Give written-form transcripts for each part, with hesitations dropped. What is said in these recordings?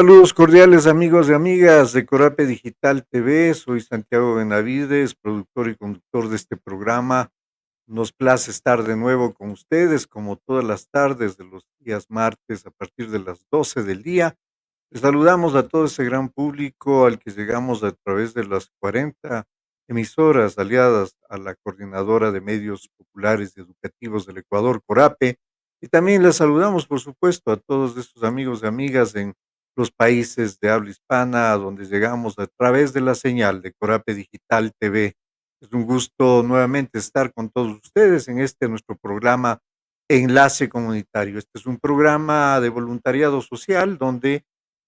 Saludos cordiales amigos y amigas de Corape Digital TV. Soy Santiago Benavides, productor y conductor de este programa. Nos place estar de nuevo con ustedes, como todas las tardes de los días martes a partir de las 12 del día. Les saludamos a todo ese gran público al que llegamos a través de las 40 emisoras aliadas a la Coordinadora de Medios Populares y Educativos del Ecuador, Corape. Y también les saludamos, por supuesto, a todos esos amigos y amigas en los países de habla hispana, a donde llegamos a través de la señal de Corape Digital TV. Es un gusto nuevamente estar con todos ustedes en este nuestro programa Enlace Comunitario. Este es un programa de voluntariado social donde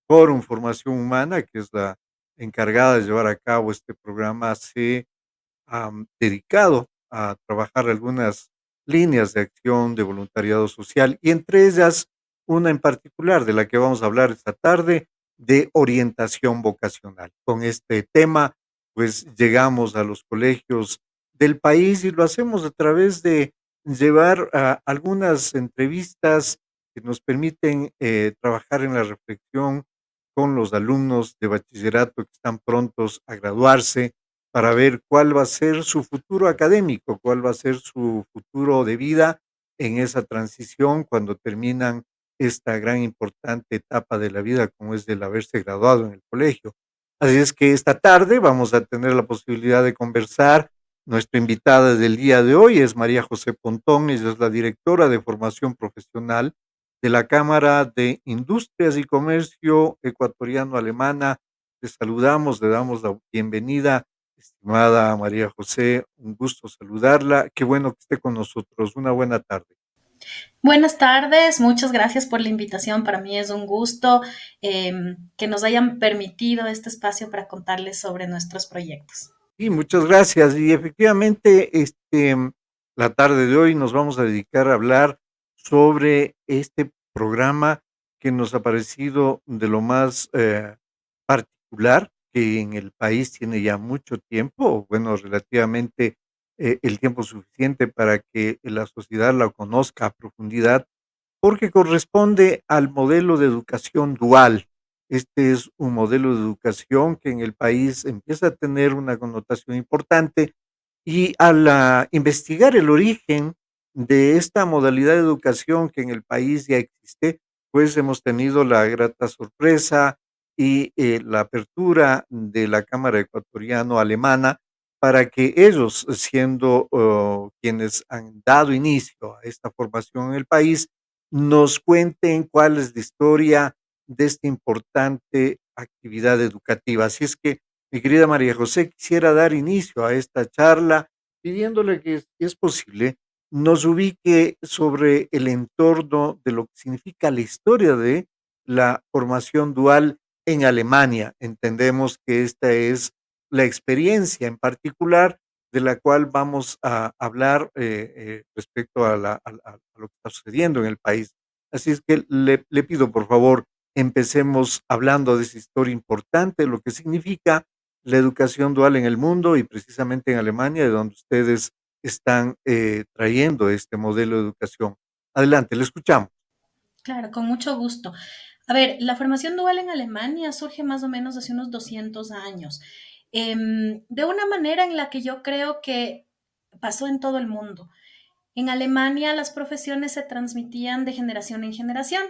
Forum Formación Humana, que es la encargada de llevar a cabo este programa, se dedicado a trabajar algunas líneas de acción de voluntariado social y entre ellas una en particular de la que vamos a hablar esta tarde, de orientación vocacional. Con este tema, pues llegamos a los colegios del país y lo hacemos a través de llevar algunas entrevistas que nos permiten trabajar en la reflexión con los alumnos de bachillerato que están prontos a graduarse para ver cuál va a ser su futuro académico, cuál va a ser su futuro de vida en esa transición cuando terminan esta gran importante etapa de la vida como es el haberse graduado en el colegio. Así es que esta tarde vamos a tener la posibilidad de conversar. Nuestra invitada del día de hoy es María José Pontón, ella es la directora de formación profesional de la Cámara de Industrias y Comercio Ecuatoriano-Alemana. Le saludamos, le damos la bienvenida. Estimada María José, un gusto saludarla. Qué bueno que esté con nosotros. Una buena tarde. Buenas tardes, muchas gracias por la invitación. Para mí es un gusto que nos hayan permitido este espacio para contarles sobre nuestros proyectos. Y muchas gracias. Y efectivamente, la tarde de hoy nos vamos a dedicar a hablar sobre este programa que nos ha parecido de lo más particular, que en el país tiene ya mucho tiempo, bueno, relativamente el tiempo suficiente para que la sociedad la conozca a profundidad porque corresponde al modelo de educación dual. Este es un modelo de educación que en el país empieza a tener una connotación importante y al investigar el origen de esta modalidad de educación que en el país ya existe, pues hemos tenido la grata sorpresa y la apertura de la Cámara Ecuatoriano-Alemana para que ellos, siendo quienes han dado inicio a esta formación en el país, nos cuenten cuál es la historia de esta importante actividad educativa. Así es que, mi querida María José, quisiera dar inicio a esta charla pidiéndole que, si es posible, nos ubique sobre el entorno de lo que significa la historia de la formación dual en Alemania. Entendemos que esta es la experiencia en particular de la cual vamos a hablar respecto a lo que está sucediendo en el país. Así es que le pido, por favor, empecemos hablando de esa historia importante, lo que significa la educación dual en el mundo y precisamente en Alemania, de donde ustedes están trayendo este modelo de educación. Adelante, le escuchamos. Claro, con mucho gusto. A ver, la formación dual en Alemania surge más o menos hace unos 200 años, de una manera en la que yo creo que pasó en todo el mundo. En Alemania las profesiones se transmitían de generación en generación.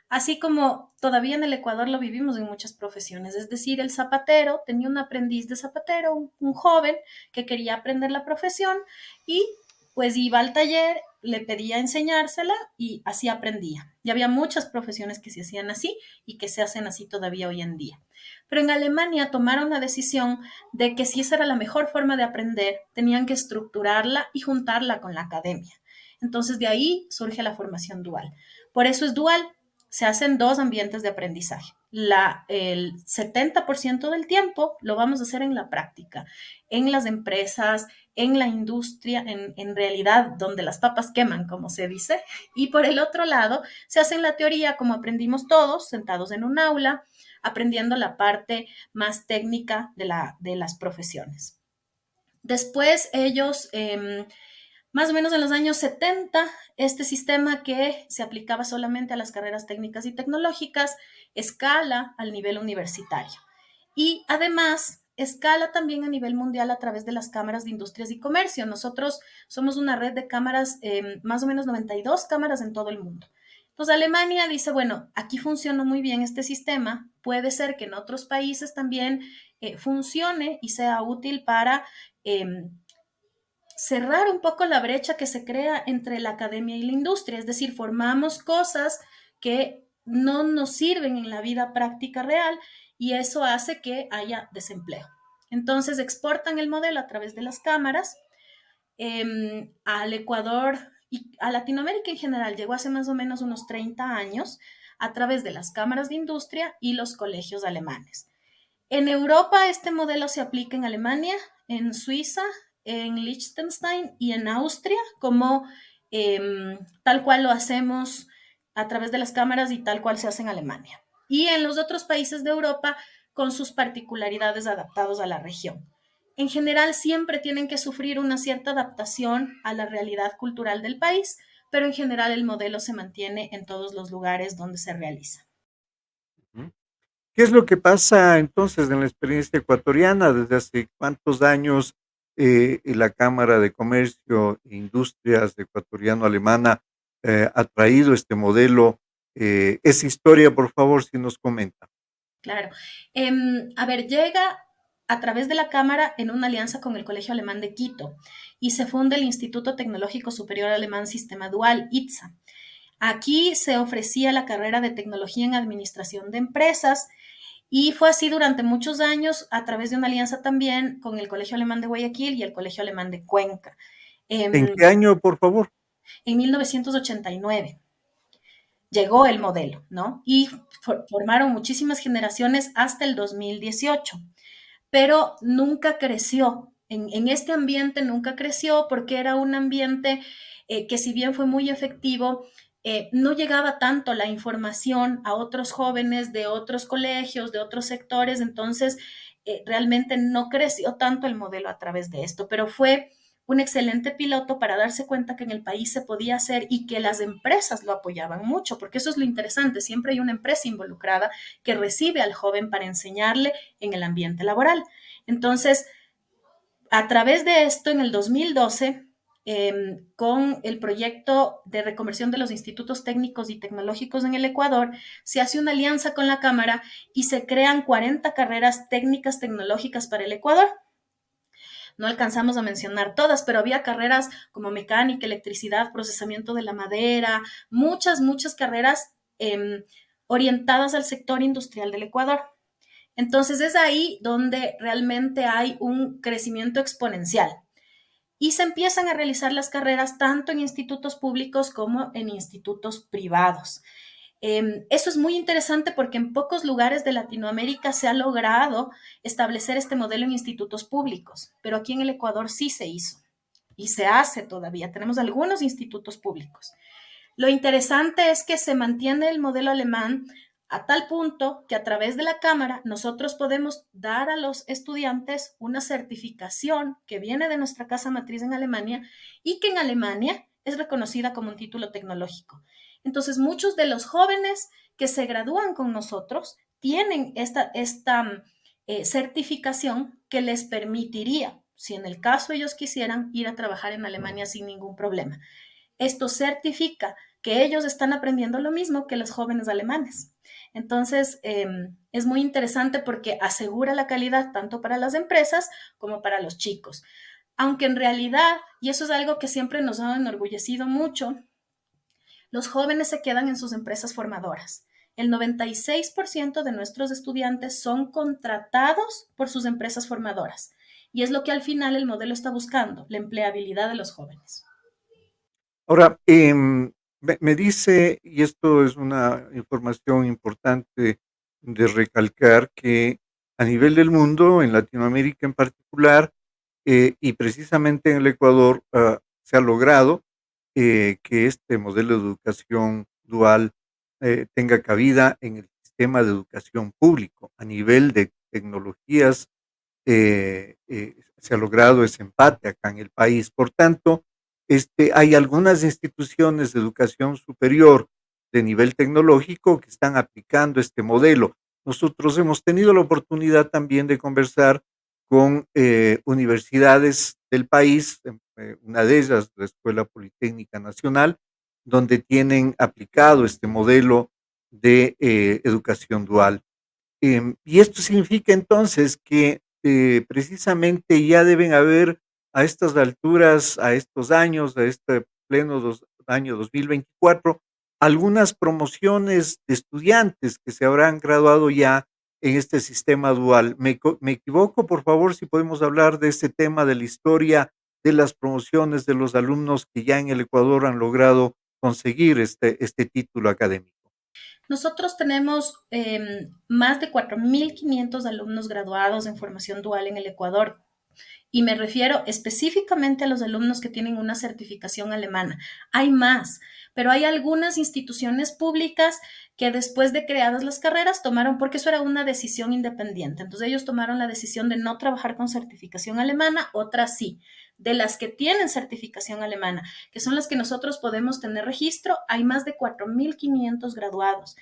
Así como todavía en el Ecuador lo vivimos en muchas profesiones, es decir, el zapatero tenía un aprendiz de zapatero, un joven que quería aprender la profesión y pues iba al taller, le pedía enseñársela y así aprendía. Y había muchas profesiones que se hacían así y que se hacen así todavía hoy en día. Pero en Alemania tomaron la decisión de que si esa era la mejor forma de aprender, tenían que estructurarla y juntarla con la academia. Entonces de ahí surge la formación dual. Por eso es dual, se hacen dos ambientes de aprendizaje. El 70% del tiempo lo vamos a hacer en la práctica, en las empresas, en la industria, en realidad donde las papas queman, como se dice. Y por el otro lado, se hace en la teoría como aprendimos todos, sentados en un aula, aprendiendo la parte más técnica de las profesiones. Después ellos Más o menos en los años 70, este sistema que se aplicaba solamente a las carreras técnicas y tecnológicas escala al nivel universitario. Y además escala también a nivel mundial a través de las cámaras de industrias y comercio. Nosotros somos una red de cámaras, más o menos 92 cámaras en todo el mundo. Entonces Alemania dice, bueno, aquí funciona muy bien este sistema, puede ser que en otros países también funcione y sea útil para cerrar un poco la brecha que se crea entre la academia y la industria, es decir, formamos cosas que no nos sirven en la vida práctica real y eso hace que haya desempleo. Entonces exportan el modelo a través de las cámaras al Ecuador y a Latinoamérica en general. Llegó hace más o menos unos 30 años a través de las cámaras de industria y los colegios alemanes. En Europa este modelo se aplica en Alemania, en Suiza, en Liechtenstein y en Austria, como tal cual lo hacemos a través de las cámaras y tal cual se hace en Alemania. Y en los otros países de Europa con sus particularidades adaptados a la región. En general siempre tienen que sufrir una cierta adaptación a la realidad cultural del país, pero en general el modelo se mantiene en todos los lugares donde se realiza. Ujú. ¿Qué es lo que pasa entonces en la experiencia ecuatoriana? ¿Desde hace cuántos años la Cámara de Comercio e Industrias ecuatoriano-alemana ha traído este modelo? Esa historia, por favor, si nos comenta. Claro. A ver, llega a través de la Cámara en una alianza con el Colegio Alemán de Quito y se funda el Instituto Tecnológico Superior Alemán Sistema Dual, ITSA. Aquí se ofrecía la carrera de Tecnología en Administración de Empresas y fue así durante muchos años a través de una alianza también con el Colegio Alemán de Guayaquil y el Colegio Alemán de Cuenca. ¿En Eh, qué año, por favor? en 1989 llegó el modelo, ¿no? Y formaron muchísimas generaciones hasta el 2018, pero nunca creció. Este ambiente nunca creció porque era un ambiente que si bien fue muy efectivo, no llegaba tanto la información a otros jóvenes de otros colegios, de otros sectores, entonces realmente no creció tanto el modelo a través de esto, pero fue un excelente piloto para darse cuenta que en el país se podía hacer y que las empresas lo apoyaban mucho, porque eso es lo interesante, siempre hay una empresa involucrada que recibe al joven para enseñarle en el ambiente laboral. Entonces, a través de esto, en el 2012, con el proyecto de reconversión de los institutos técnicos y tecnológicos en el Ecuador, se hace una alianza con la Cámara y se crean 40 carreras técnicas tecnológicas para el Ecuador. No alcanzamos a mencionar todas, pero había carreras como mecánica, electricidad, procesamiento de la madera, muchas carreras orientadas al sector industrial del Ecuador. Entonces es ahí donde realmente hay un crecimiento exponencial y se empiezan a realizar las carreras tanto en institutos públicos como en institutos privados. Eso es muy interesante porque en pocos lugares de Latinoamérica se ha logrado establecer este modelo en institutos públicos, pero aquí en el Ecuador sí se hizo y se hace todavía. Tenemos algunos institutos públicos. Lo interesante es que se mantiene el modelo alemán a tal punto que a través de la Cámara nosotros podemos dar a los estudiantes una certificación que viene de nuestra casa matriz en Alemania y que en Alemania es reconocida como un título tecnológico. Entonces, muchos de los jóvenes que se gradúan con nosotros tienen esta certificación que les permitiría, si en el caso ellos quisieran, ir a trabajar en Alemania sin ningún problema. Esto certifica que ellos están aprendiendo lo mismo que los jóvenes alemanes. Entonces, es muy interesante porque asegura la calidad tanto para las empresas como para los chicos. Aunque en realidad, y eso es algo que siempre nos ha enorgullecido mucho, los jóvenes se quedan en sus empresas formadoras. El 96% de nuestros estudiantes son contratados por sus empresas formadoras. Y es lo que al final el modelo está buscando, la empleabilidad de los jóvenes. Ahora, me dice, y esto es una información importante de recalcar, que a nivel del mundo, en Latinoamérica en particular, y precisamente en el Ecuador, se ha logrado que este modelo de educación dual tenga cabida en el sistema de educación público. A nivel de tecnologías, se ha logrado ese empate acá en el país. Por tanto, Hay algunas instituciones de educación superior de nivel tecnológico que están aplicando este modelo. Nosotros hemos tenido la oportunidad también de conversar con universidades del país, una de ellas, la Escuela Politécnica Nacional, donde tienen aplicado este modelo de educación dual. Y esto significa entonces que precisamente ya deben haber a estas alturas, a estos años, a este año 2024, algunas promociones de estudiantes que se habrán graduado ya en este sistema dual. Me equivoco? Por favor, si podemos hablar de este tema de la historia de las promociones de los alumnos que ya en el Ecuador han logrado conseguir este título académico. Nosotros tenemos más de 4.500 alumnos graduados en formación dual en el Ecuador. Y me refiero específicamente a los alumnos que tienen una certificación alemana. Hay más, pero hay algunas instituciones públicas que después de creadas las carreras tomaron, porque eso era una decisión independiente. Entonces ellos tomaron la decisión de no trabajar con certificación alemana, otras sí. De las que tienen certificación alemana, que son las que nosotros podemos tener registro, hay más de 4.500 graduados.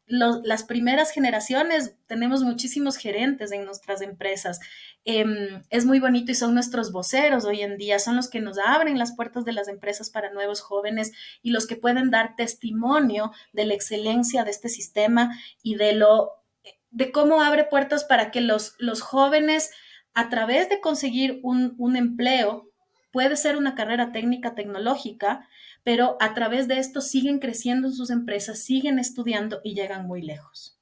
Las primeras generaciones, tenemos muchísimos gerentes en nuestras empresas. Es muy bonito y son nuestros voceros hoy en día, son los que nos abren las puertas de las empresas para nuevos jóvenes y los que pueden dar testimonio de la excelencia de este sistema y de cómo abre puertas para que los jóvenes, a través de conseguir un empleo, puede ser una carrera técnica tecnológica, pero a través de esto siguen creciendo sus empresas, siguen estudiando y llegan muy lejos.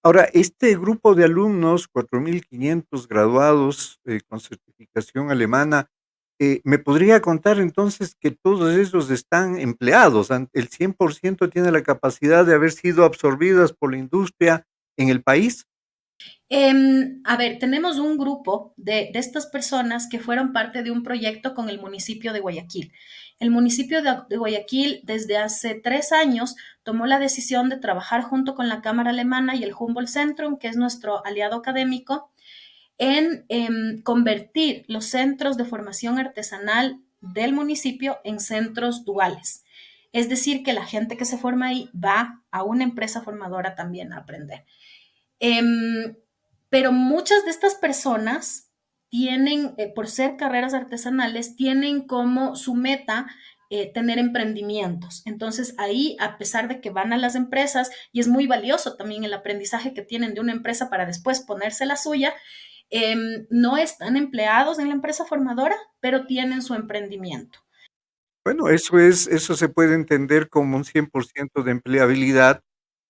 Ahora, este grupo de alumnos, 4.500 graduados con certificación alemana, ¿me podría contar entonces que todos ellos están empleados? ¿El 100% tiene la capacidad de haber sido absorbidas por la industria en el país? A ver, tenemos un grupo de estas personas que fueron parte de un proyecto con el municipio de Guayaquil. El municipio de Guayaquil desde hace 3 años tomó la decisión de trabajar junto con la Cámara Alemana y el Humboldt Centrum, que es nuestro aliado académico, en convertir los centros de formación artesanal del municipio en centros duales. Es decir, que la gente que se forma ahí va a una empresa formadora también a aprender. Em, pero muchas de estas personas tienen, por ser carreras artesanales, tienen como su meta tener emprendimientos. Entonces ahí, a pesar de que van a las empresas, y es muy valioso también el aprendizaje que tienen de una empresa para después ponerse la suya, no están empleados en la empresa formadora, pero tienen su emprendimiento. Bueno, eso se puede entender como un 100% de empleabilidad,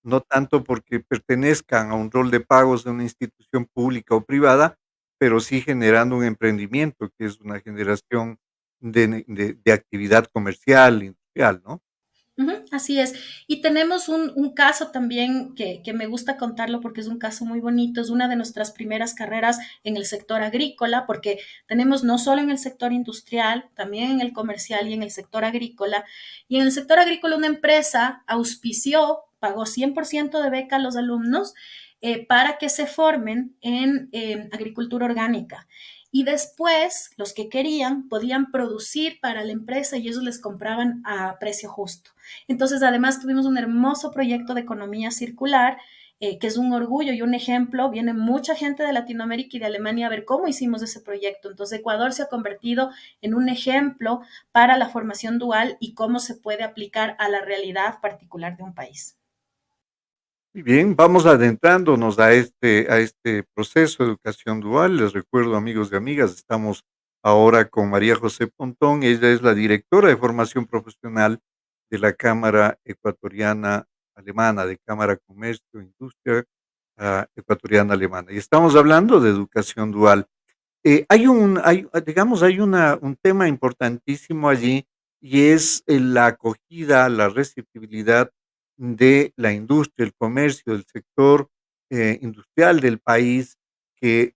no tanto porque pertenezcan a un rol de pagos de una institución pública o privada, pero sí generando un emprendimiento, que es una generación de actividad comercial, industrial, ¿no? Ujú, así es. Y tenemos un caso también que me gusta contarlo porque es un caso muy bonito. Es una de nuestras primeras carreras en el sector agrícola, porque tenemos no solo en el sector industrial, también en el comercial y en el sector agrícola. Y en el sector agrícola una empresa auspició, pagó 100% de beca a los alumnos para que se formen en agricultura orgánica. Y después, los que querían podían producir para la empresa y ellos les compraban a precio justo. Entonces, además, tuvimos un hermoso proyecto de economía circular, que es un orgullo y un ejemplo. Viene mucha gente de Latinoamérica y de Alemania a ver cómo hicimos ese proyecto. Entonces, Ecuador se ha convertido en un ejemplo para la formación dual y cómo se puede aplicar a la realidad particular de un país. Muy bien, vamos adentrándonos a este proceso de educación dual. Les recuerdo, amigos y amigas, estamos ahora con María José Pontón. Ella es la directora de formación profesional de la Cámara Ecuatoriana Alemana, de Cámara Comercio e Industria Ecuatoriana Alemana. Y estamos hablando de educación dual. Digamos, un tema importantísimo allí y es la acogida, la receptibilidad de la industria, el comercio, del sector industrial del país, que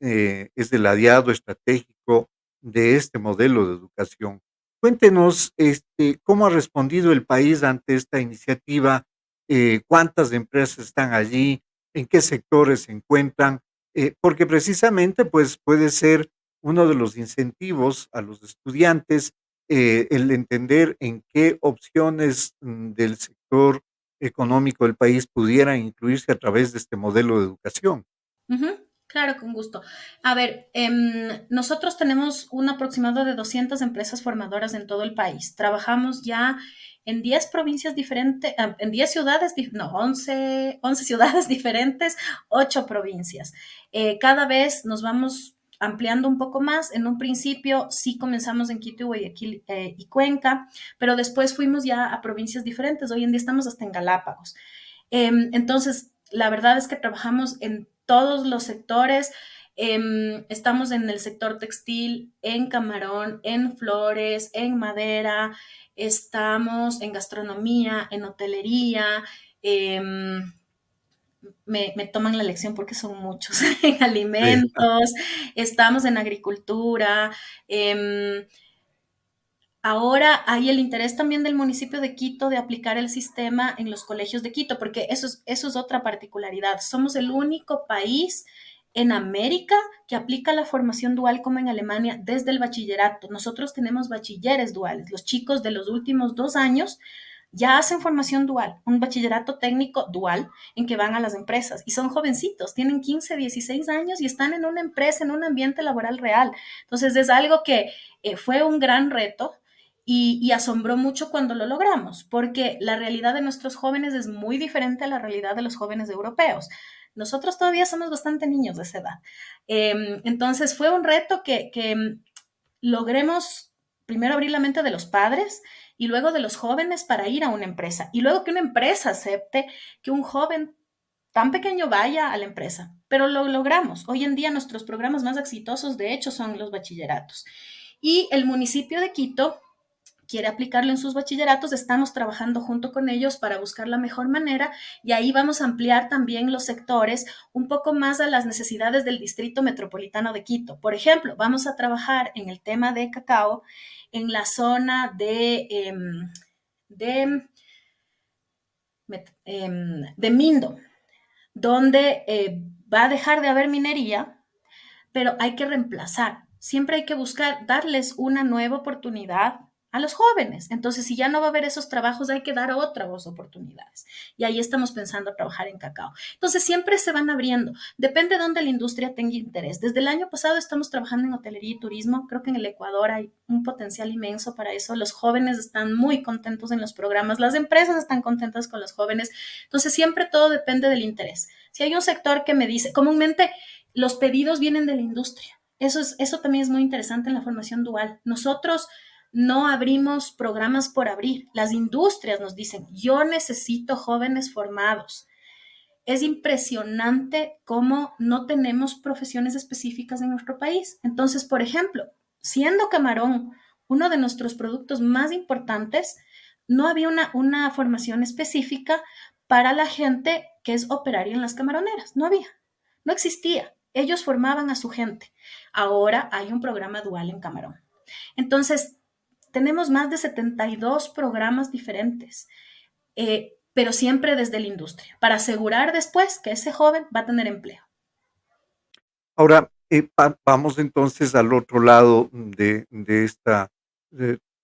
es el aliado estratégico de este modelo de educación. Cuéntenos, cómo ha respondido el país ante esta iniciativa, cuántas empresas están allí, en qué sectores se encuentran, porque precisamente, pues, puede ser uno de los incentivos a los estudiantes el entender en qué opciones del sector económico del país pudieran incluirse a través de este modelo de educación. Ujú, claro, con gusto. A ver, nosotros tenemos un aproximado de 200 empresas formadoras en todo el país. Trabajamos ya en 10 provincias diferentes, en 10 ciudades, no, 11 ciudades diferentes, 8 provincias. Cada vez nos vamos ampliando un poco más. En un principio sí comenzamos en Quito, Guayaquil y Cuenca, pero después fuimos ya a provincias diferentes. Hoy en día estamos hasta en Galápagos. Entonces, la verdad es que trabajamos en todos los sectores. Estamos en el sector textil, en camarón, en flores, en madera, estamos en gastronomía, en hotelería. Me toman la lección porque son muchos, en Sí. alimentos, estamos en agricultura. Ahora hay el interés también del municipio de Quito de aplicar el sistema en los colegios de Quito, porque eso es otra particularidad. Somos el único país en América que aplica la formación dual como en Alemania desde el bachillerato. Nosotros tenemos bachilleres duales. Los chicos de los últimos 2 años ya hacen formación dual, un bachillerato técnico dual en que van a las empresas y son jovencitos, tienen 15, 16 años y están en una empresa, en un ambiente laboral real. Entonces es algo que fue un gran reto y asombró mucho cuando lo logramos, porque la realidad de nuestros jóvenes es muy diferente a la realidad de los jóvenes europeos. Nosotros todavía somos bastante niños de esa edad. Entonces fue un reto que logremos primero abrir la mente de los padres y luego de los jóvenes para ir a una empresa. Y luego que una empresa acepte que un joven tan pequeño vaya a la empresa. Pero lo logramos. Hoy en día nuestros programas más exitosos, de hecho, son los bachilleratos. Y el municipio de Quito quiere aplicarlo en sus bachilleratos, estamos trabajando junto con ellos para buscar la mejor manera y ahí vamos a ampliar también los sectores un poco más a las necesidades del distrito metropolitano de Quito. Por ejemplo, vamos a trabajar en el tema de cacao en la zona de, de Mindo, donde va a dejar de haber minería, pero hay que reemplazar. Siempre hay que buscar darles una nueva oportunidad a los jóvenes. Entonces, si ya no va a haber esos trabajos, hay que dar otras oportunidades. Y ahí estamos pensando trabajar en cacao. Entonces, siempre se van abriendo. Depende de dónde la industria tenga interés. Desde el año pasado estamos trabajando en hotelería y turismo. Creo que en el Ecuador hay un potencial inmenso para eso. Los jóvenes están muy contentos en los programas. Las empresas están contentas con los jóvenes. Entonces, siempre todo depende del interés. Si hay un sector que me dice, comúnmente los pedidos vienen de la industria. Eso también es muy interesante en la formación dual. Nosotros no abrimos programas por abrir. Las industrias nos dicen, yo necesito jóvenes formados. Es impresionante cómo no tenemos profesiones específicas en nuestro país. Entonces, por ejemplo, siendo camarón uno de nuestros productos más importantes, no había una formación específica para la gente que es operaria en las camaroneras. No había, no existía. Ellos formaban a su gente. Ahora hay un programa dual en Camarón. Entonces, tenemos más de 72 programas diferentes, pero siempre desde la industria, para asegurar después que ese joven va a tener empleo. Ahora, vamos entonces al otro lado de esta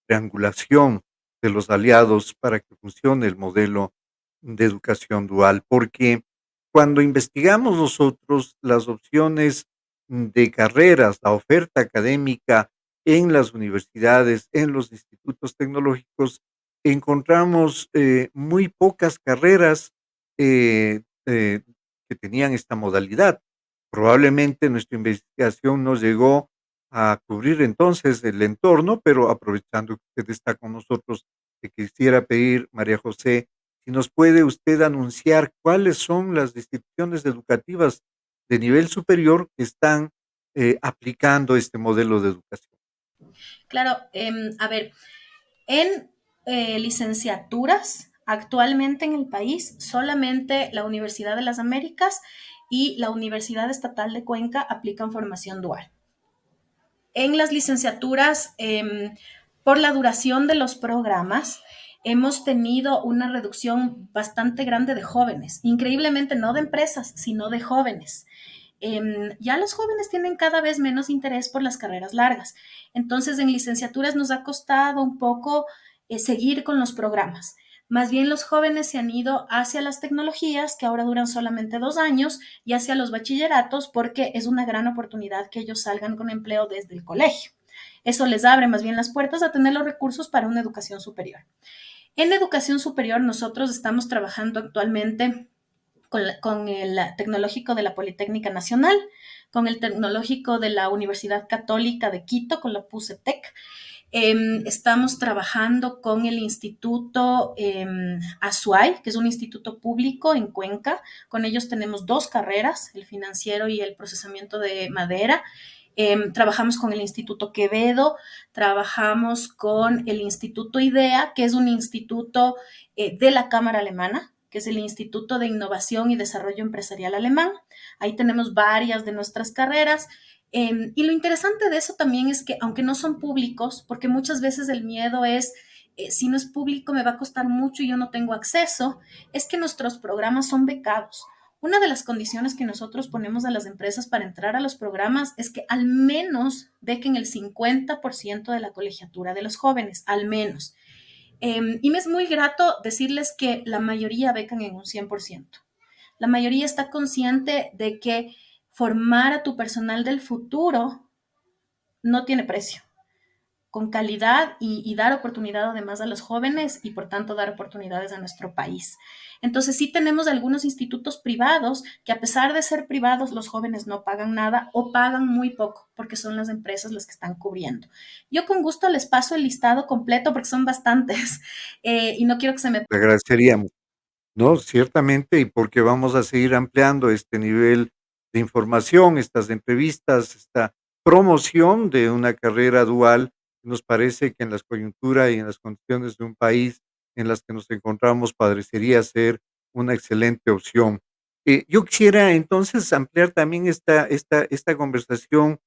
triangulación de los aliados para que funcione el modelo de educación dual, porque cuando investigamos nosotros las opciones de carreras, la oferta académica en las universidades, en los institutos tecnológicos, encontramos muy pocas carreras que tenían esta modalidad. Probablemente nuestra investigación no llegó a cubrir entonces el entorno, pero aprovechando que usted está con nosotros, te quisiera pedir, María José, si nos puede usted anunciar cuáles son las instituciones educativas de nivel superior que están aplicando este modelo de educación. Claro, a ver, en licenciaturas, actualmente en el país, solamente la Universidad de las Américas y la Universidad Estatal de Cuenca aplican formación dual. En las licenciaturas, por la duración de los programas, hemos tenido una reducción bastante grande de jóvenes, increíblemente no de empresas, sino de jóvenes. Ya los jóvenes tienen cada vez menos interés por las carreras largas. Entonces, en licenciaturas nos ha costado un poco seguir con los programas. Más bien los jóvenes se han ido hacia las tecnologías, que ahora duran solamente 2 años, y hacia los bachilleratos, porque es una gran oportunidad que ellos salgan con empleo desde el colegio. Eso les abre más bien las puertas a tener los recursos para una educación superior. En educación superior nosotros estamos trabajando actualmente con el tecnológico de la Politécnica Nacional, con el tecnológico de la Universidad Católica de Quito, con la PUCETEC. Estamos trabajando con el Instituto Azuay, que es un instituto público en Cuenca. Con ellos tenemos 2 carreras, el financiero y el procesamiento de madera. Trabajamos con el Instituto Quevedo, trabajamos con el Instituto IDEA, que es un instituto de la Cámara Alemana, que es el Instituto de Innovación y Desarrollo Empresarial Alemán. Ahí tenemos varias de nuestras carreras. Y lo interesante de eso también es que, aunque no son públicos, porque muchas veces el miedo es, si no es público me va a costar mucho y yo no tengo acceso, es que nuestros programas son becados. Una de las condiciones que nosotros ponemos a las empresas para entrar a los programas es que al menos bequen el 50% de la colegiatura de los jóvenes, al menos. Y me es muy grato decirles que la mayoría becan en un 100%. La mayoría está consciente de que formar a tu personal del futuro no tiene precio, con calidad y dar oportunidad además a los jóvenes y por tanto dar oportunidades a nuestro país. Entonces sí tenemos algunos institutos privados que a pesar de ser privados los jóvenes no pagan nada o pagan muy poco porque son las empresas las que están cubriendo. Yo con gusto les paso el listado completo porque son bastantes y no quiero que se me... Le agradeceríamos. No, ciertamente, y porque vamos a seguir ampliando este nivel de información, estas entrevistas, esta promoción de una carrera dual. Nos parece que en las coyunturas y en las condiciones de un país en las que nos encontramos parecería ser una excelente opción. Yo quisiera entonces ampliar también esta conversación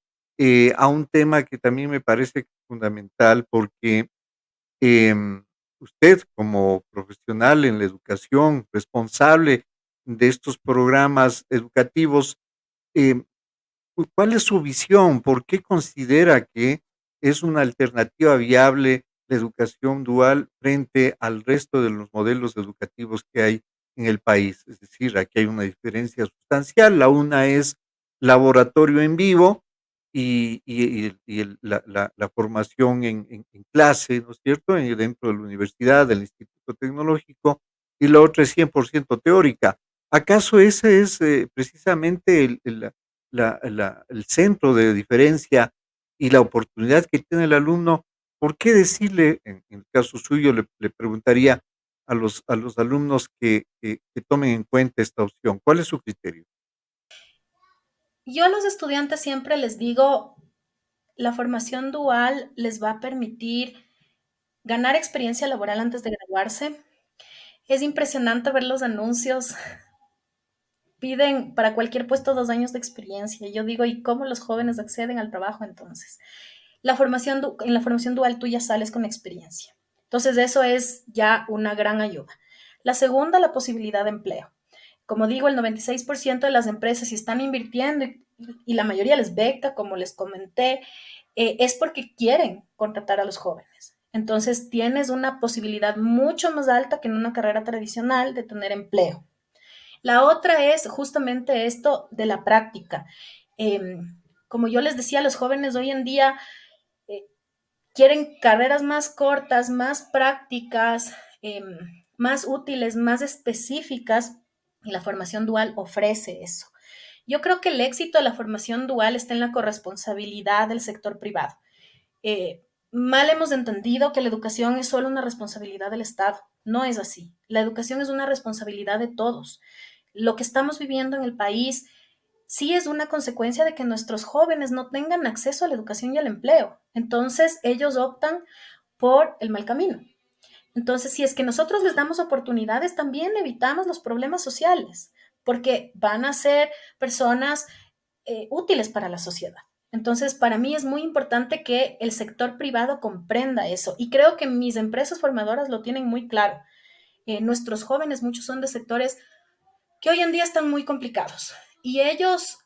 a un tema que también me parece fundamental porque usted como profesional en la educación, responsable de estos programas educativos, em, ¿cuál es su visión? ¿Por qué considera que es una alternativa viable la educación dual frente al resto de los modelos educativos que hay en el país? Es decir, aquí hay una diferencia sustancial. La una es laboratorio en vivo y la formación en clase, ¿no es cierto?, dentro de la universidad, del instituto tecnológico, y la otra es 100% teórica. ¿Acaso ese es precisamente el centro de diferencia y la oportunidad que tiene el alumno? ¿Por qué decirle, en el caso suyo, le preguntaría a los alumnos que tomen en cuenta esta opción? ¿Cuál es su criterio? Yo a los estudiantes siempre les digo, la formación dual les va a permitir ganar experiencia laboral antes de graduarse. Es impresionante ver los anuncios. Piden para cualquier puesto 2 años de experiencia. Yo digo, ¿y cómo los jóvenes acceden al trabajo entonces? En la formación dual tú ya sales con experiencia. Entonces eso es ya una gran ayuda. La segunda, la posibilidad de empleo. Como digo, el 96% de las empresas si están invirtiendo y la mayoría les beca, como les comenté, es porque quieren contratar a los jóvenes. Entonces tienes una posibilidad mucho más alta que en una carrera tradicional de tener empleo. La otra es justamente esto de la práctica. Como yo les decía, los jóvenes hoy en día eh, quieren carreras más cortas, más prácticas, más útiles, más específicas, y la formación dual ofrece eso. Yo creo que el éxito de la formación dual está en la corresponsabilidad del sector privado. Mal hemos entendido que la educación es solo una responsabilidad del Estado. No es así. La educación es una responsabilidad de todos. Lo que estamos viviendo en el país sí es una consecuencia de que nuestros jóvenes no tengan acceso a la educación y al empleo. Entonces, ellos optan por el mal camino. Entonces, si es que nosotros les damos oportunidades, también evitamos los problemas sociales, porque van a ser personas útiles para la sociedad. Entonces, para mí es muy importante que el sector privado comprenda eso y creo que mis empresas formadoras lo tienen muy claro. Nuestros jóvenes, muchos son de sectores que hoy en día están muy complicados. Y ellos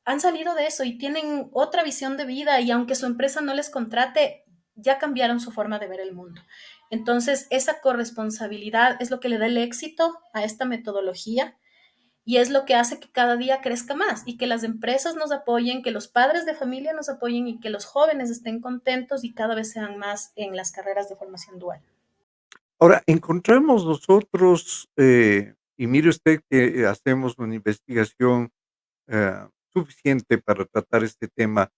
han salido de eso y tienen otra visión de vida y aunque su empresa no les contrate, ya cambiaron su forma de ver el mundo. Entonces, esa corresponsabilidad es lo que le da el éxito a esta metodología y es lo que hace que cada día crezca más y que las empresas nos apoyen, que los padres de familia nos apoyen y que los jóvenes estén contentos y cada vez sean más en las carreras de formación dual. Ahora, encontramos nosotros, y mire usted que hacemos una investigación suficiente para tratar este tema,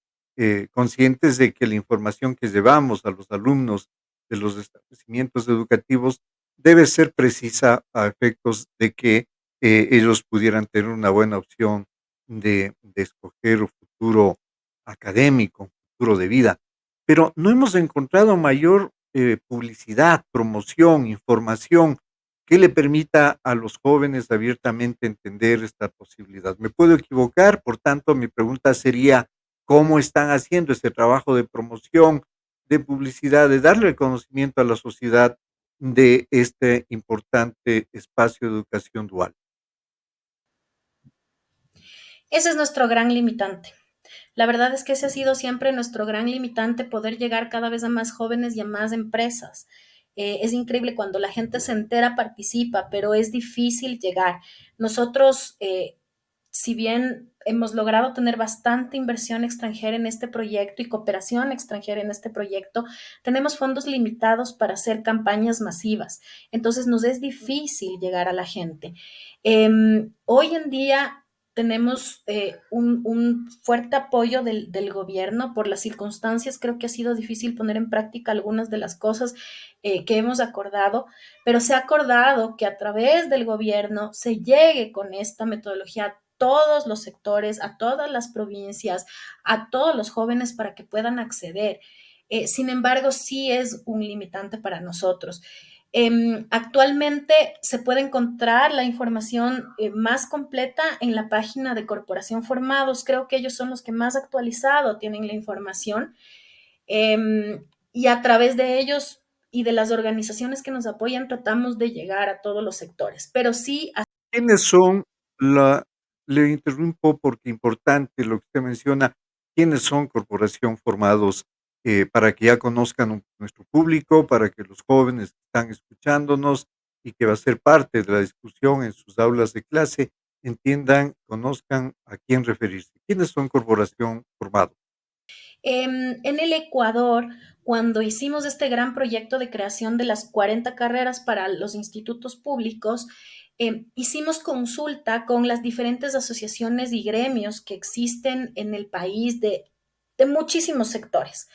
conscientes de que la información que llevamos a los alumnos de los establecimientos educativos debe ser precisa a efectos de que ellos pudieran tener una buena opción de escoger un futuro académico, un futuro de vida. Pero no hemos encontrado mayor publicidad, promoción, información que le permita a los jóvenes abiertamente entender esta posibilidad. Me puedo equivocar, por tanto, mi pregunta sería, ¿cómo están haciendo este trabajo de promoción, de publicidad, de darle el conocimiento a la sociedad de este importante espacio de educación dual? Ese es nuestro gran limitante. La verdad es que ese ha sido siempre nuestro gran limitante, poder llegar cada vez a más jóvenes y a más empresas. Es increíble cuando la gente se entera, participa, pero es difícil llegar. Nosotros, si bien hemos logrado tener bastante inversión extranjera en este proyecto y cooperación extranjera en este proyecto, tenemos fondos limitados para hacer campañas masivas. Entonces nos es difícil llegar a la gente. Hoy en día tenemos un fuerte apoyo del gobierno por las circunstancias. Creo que ha sido difícil poner en práctica algunas de las cosas que hemos acordado, pero se ha acordado que a través del gobierno se llegue con esta metodología a todos los sectores, a todas las provincias, a todos los jóvenes para que puedan acceder. Sin embargo, sí es un limitante para nosotros. Actualmente se puede encontrar la información más completa en la página de Corporación Formados. Creo que ellos son los que más actualizado tienen la información. Y a través de ellos y de las organizaciones que nos apoyan tratamos de llegar a todos los sectores. Pero sí, ¿Quiénes son la le interrumpo porque importante lo que usted menciona, quiénes son Corporación Formados, para que ya conozcan nuestro público, para que los jóvenes que están escuchándonos y que va a ser parte de la discusión en sus aulas de clase, entiendan, conozcan a quién referirse. ¿Quiénes son Corporación Formados? En el Ecuador, cuando hicimos este gran proyecto de creación de las 40 carreras para los institutos públicos, hicimos consulta con las diferentes asociaciones y gremios que existen en el país de muchísimos sectores.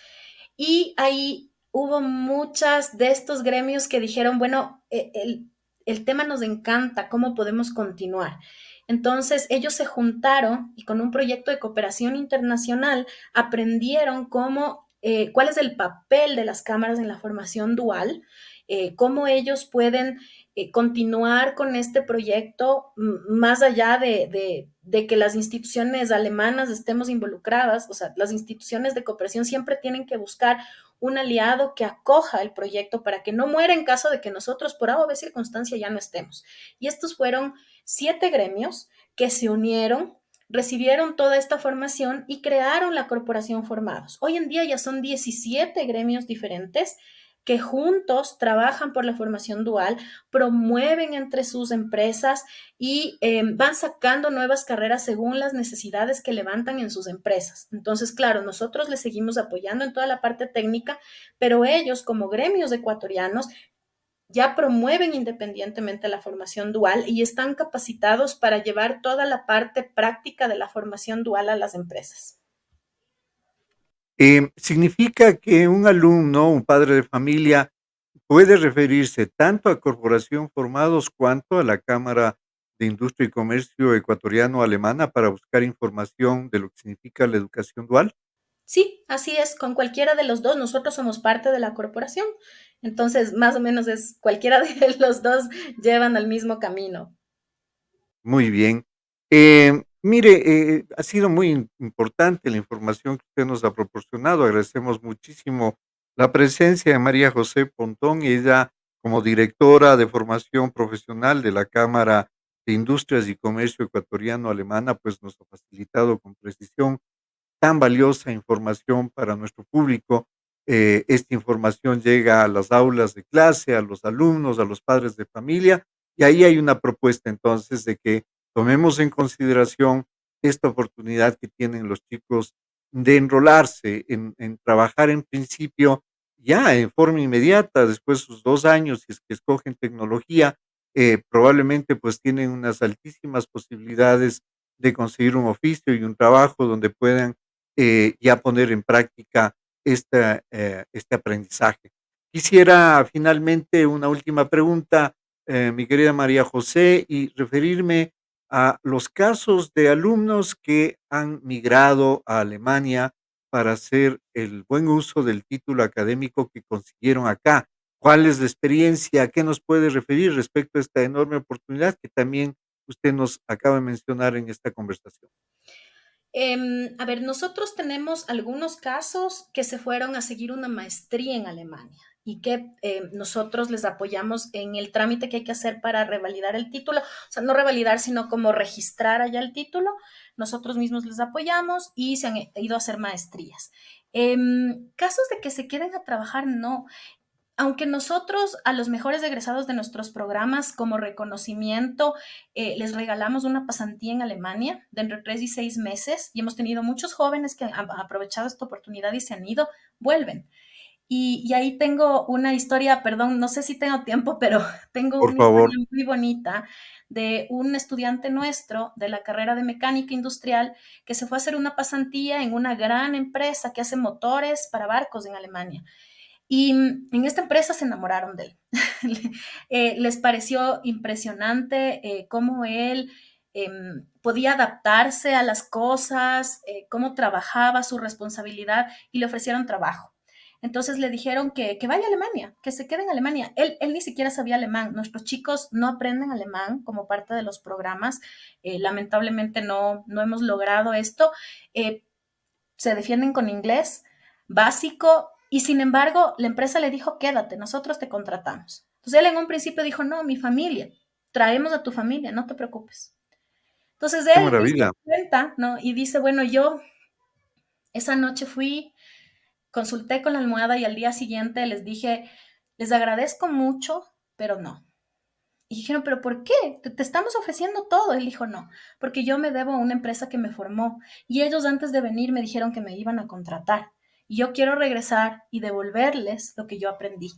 Y ahí hubo muchas de estos gremios que dijeron, bueno, el tema nos encanta, ¿cómo podemos continuar? Entonces ellos se juntaron y con un proyecto de cooperación internacional aprendieron cuál es el papel de las cámaras en la formación dual, cómo ellos pueden continuar con este proyecto más allá de que las instituciones alemanas estemos involucradas, o sea, las instituciones de cooperación siempre tienen que buscar un aliado que acoja el proyecto para que no muera en caso de que nosotros por A o B circunstancia ya no estemos. Y estos fueron 7 gremios que se unieron, recibieron toda esta formación y crearon la Corporación Formados. Hoy en día ya son 17 gremios diferentes que juntos trabajan por la formación dual, promueven entre sus empresas y van sacando nuevas carreras según las necesidades que levantan en sus empresas. Entonces, claro, nosotros les seguimos apoyando en toda la parte técnica, pero ellos como gremios ecuatorianos ya promueven independientemente la formación dual y están capacitados para llevar toda la parte práctica de la formación dual a las empresas. Significa que un alumno, un padre de familia, puede referirse tanto a Corporación Formados cuanto a la Cámara de Industria y Comercio ecuatoriano-alemana para buscar información de lo que significa la educación dual. Sí, así es, con cualquiera de los dos, nosotros somos parte de la corporación, entonces más o menos es cualquiera de los dos llevan al mismo camino. Muy bien. Mire, ha sido muy importante la información que usted nos ha proporcionado. Agradecemos muchísimo la presencia de María José Pontón, ella como directora de formación profesional de la Cámara de de Industrias y Comercio Ecuatoriano-Alemana, pues nos ha facilitado con precisión tan valiosa información para nuestro público. Esta información llega a las aulas de clase, a los alumnos, a los padres de familia, y ahí hay una propuesta entonces de que tomemos en consideración esta oportunidad que tienen los chicos de enrolarse en trabajar en principio ya en forma inmediata, después de sus 2 años, si es que escogen tecnología, probablemente pues tienen unas altísimas posibilidades de conseguir un oficio y un trabajo donde puedan ya poner en práctica este aprendizaje. Quisiera finalmente una última pregunta, mi querida María José, y referirme a los casos de alumnos que han migrado a Alemania para hacer el buen uso del título académico que consiguieron acá. ¿Cuál es la experiencia? ¿Qué nos puede referir respecto a esta enorme oportunidad que también usted nos acaba de mencionar en esta conversación? A ver, nosotros tenemos algunos casos que se fueron a seguir una maestría en Alemania y que nosotros les apoyamos en el trámite que hay que hacer para revalidar el título, o sea, no revalidar, sino como registrar allá el título. Nosotros mismos les apoyamos y se han ido a hacer maestrías. Casos de que se queden a trabajar, no. Aunque nosotros a los mejores egresados de nuestros programas como reconocimiento les regalamos una pasantía en Alemania de entre 3 y 6 meses y hemos tenido muchos jóvenes que han aprovechado esta oportunidad y se han ido, vuelven. Y ahí tengo una historia, perdón, no sé si tengo tiempo, pero tengo Por una favor. historia muy bonita de un estudiante nuestro de la carrera de mecánica industrial que se fue a hacer una pasantía en una gran empresa que hace motores para barcos en Alemania. Y en esta empresa se enamoraron de él. Les pareció impresionante cómo él podía adaptarse a las cosas, cómo trabajaba, su responsabilidad y le ofrecieron trabajo. Entonces le dijeron que vaya a Alemania, que se quede en Alemania. Él ni siquiera sabía alemán. Nuestros chicos no aprenden alemán como parte de los programas. Lamentablemente no hemos logrado esto. Eh, Se defienden con inglés básico y sin embargo la empresa le dijo, quédate, nosotros te contratamos. Entonces él en un principio dijo, no, mi familia, traemos a tu familia, no te preocupes. Entonces Qué él mismo maravilla. cuenta, ¿no? Y dice, bueno, yo esa noche fui, consulté con la almohada y al día siguiente les dije, les agradezco mucho, pero no. Y dijeron, ¿pero por qué? Te estamos ofreciendo todo. Él dijo, no, porque yo me debo a una empresa que me formó y ellos antes de venir me dijeron que me iban a contratar. Y yo quiero regresar y devolverles lo que yo aprendí.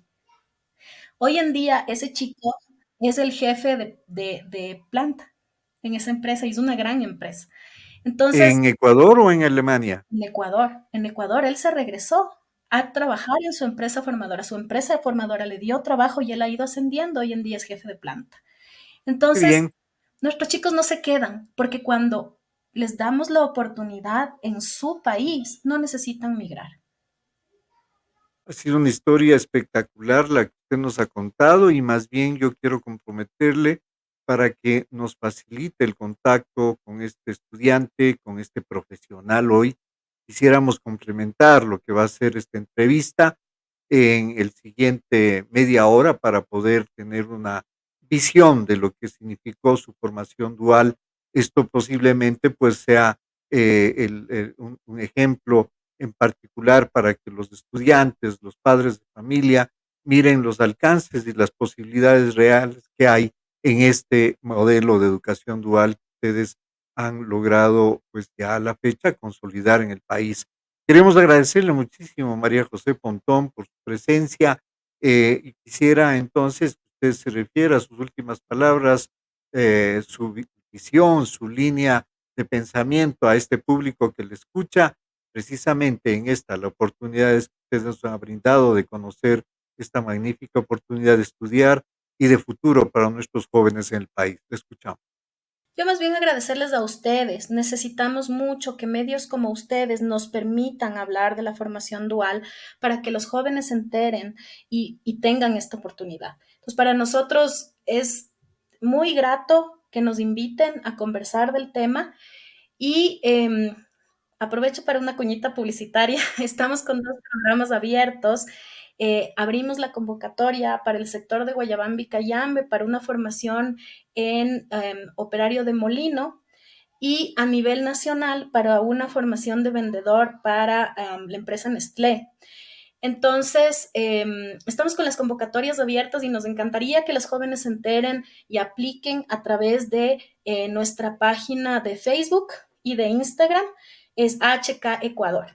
Hoy en día ese chico es el jefe de planta en esa empresa y es una gran empresa. Entonces, ¿En Ecuador o en Alemania? en Ecuador, él se regresó a trabajar en su empresa formadora. Su empresa formadora le dio trabajo y él ha ido ascendiendo. Hoy en día es jefe de planta. Qué Entonces, bien. nuestros chicos no se quedan porque cuando les damos la oportunidad en su país, no necesitan migrar. Ha sido una historia espectacular la que usted nos ha contado y más bien yo quiero comprometerle para que nos facilite el contacto con este estudiante, con este profesional hoy. Quisiéramos complementar lo que va a ser esta entrevista en el siguiente media hora para poder tener una visión de lo que significó su formación dual. Esto posiblemente pues sea un ejemplo en particular para que los estudiantes, los padres de familia, miren los alcances y las posibilidades reales que hay en este modelo de educación dual que ustedes han logrado, pues ya a la fecha, consolidar en el país. Queremos agradecerle muchísimo, María José Pontón, por su presencia y quisiera entonces que usted se refiera a sus últimas palabras, su visión, su línea de pensamiento a este público que le escucha precisamente en esta, la oportunidad que ustedes nos han brindado de conocer esta magnífica oportunidad de estudiar y de futuro para nuestros jóvenes en el país. Le escuchamos. Yo más bien agradecerles a ustedes. Necesitamos mucho que medios como ustedes nos permitan hablar de la formación dual para que los jóvenes se enteren y tengan esta oportunidad. Entonces, para nosotros es muy grato que nos inviten a conversar del tema y aprovecho para una cuñita publicitaria. Estamos con 2 programas abiertos. abrimos la convocatoria para el sector de Guayabamba y Cayambe para una formación en operario de molino y a nivel nacional para una formación de vendedor para la empresa Nestlé. Entonces, estamos con las convocatorias abiertas y nos encantaría que los jóvenes se enteren y apliquen a través de nuestra página de Facebook y de Instagram, es HK Ecuador.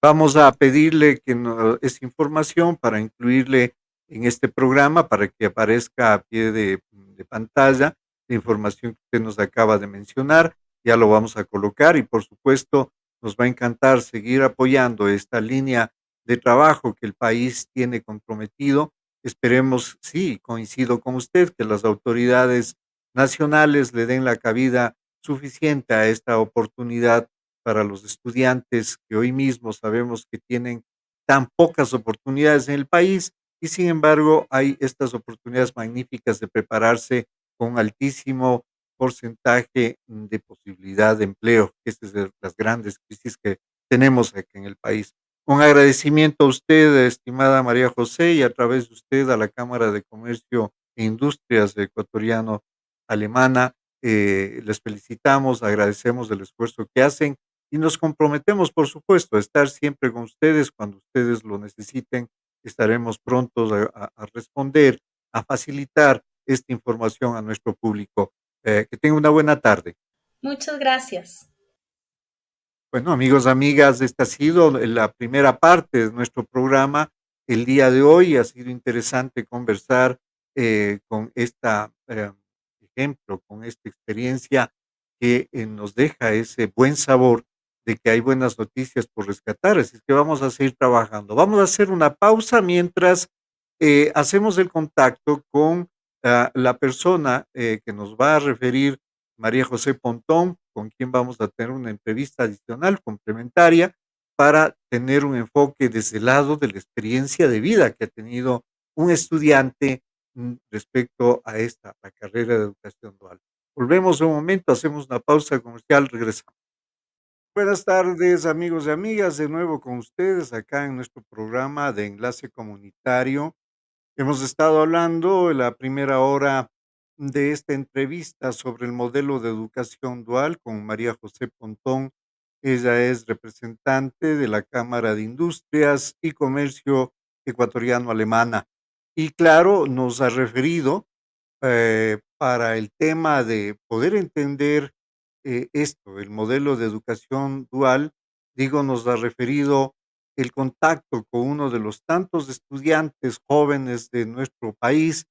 Vamos a pedirle que esa información para incluirle en este programa, para que aparezca a pie de pantalla la información que usted nos acaba de mencionar. Ya lo vamos a colocar y por supuesto nos va a encantar seguir apoyando esta línea de trabajo que el país tiene comprometido. Esperemos, sí, coincido con usted, que las autoridades nacionales le den la cabida suficiente a esta oportunidad para los estudiantes que hoy mismo sabemos que tienen tan pocas oportunidades en el país y sin embargo hay estas oportunidades magníficas de prepararse con altísimo porcentaje de posibilidad de empleo, que es de las grandes crisis que tenemos aquí en el país. Un agradecimiento a usted, estimada María José, y a través de usted a la Cámara de Comercio e Industrias Ecuatoriano Alemana. Les felicitamos, agradecemos el esfuerzo que hacen y nos comprometemos, por supuesto, a estar siempre con ustedes cuando ustedes lo necesiten. Estaremos prontos a responder, a facilitar esta información a nuestro público. Que tenga una buena tarde. Muchas gracias. Bueno, amigos, amigas, esta ha sido la primera parte de nuestro programa. El día de hoy ha sido interesante conversar con ejemplo, con esta experiencia que nos deja ese buen sabor de que hay buenas noticias por rescatar. Así es que vamos a seguir trabajando. Vamos a hacer una pausa mientras hacemos el contacto con la persona que nos va a referir María José Pontón, con quien vamos a tener una entrevista adicional, complementaria, para tener un enfoque desde el lado de la experiencia de vida que ha tenido un estudiante respecto a la carrera de educación dual. Volvemos un momento, hacemos una pausa comercial, regresamos. Buenas tardes, amigos y amigas, de nuevo con ustedes acá en nuestro programa de Enlace Comunitario. Hemos estado hablando en la primera hora de esta entrevista sobre el modelo de educación dual con María José Pontón. Ella es representante de la Cámara de Industrias y Comercio Ecuatoriano-Alemana. Y claro, nos ha referido para el tema de poder entender esto, el modelo de educación dual, digo, nos ha referido el contacto con uno de los tantos estudiantes jóvenes de nuestro país,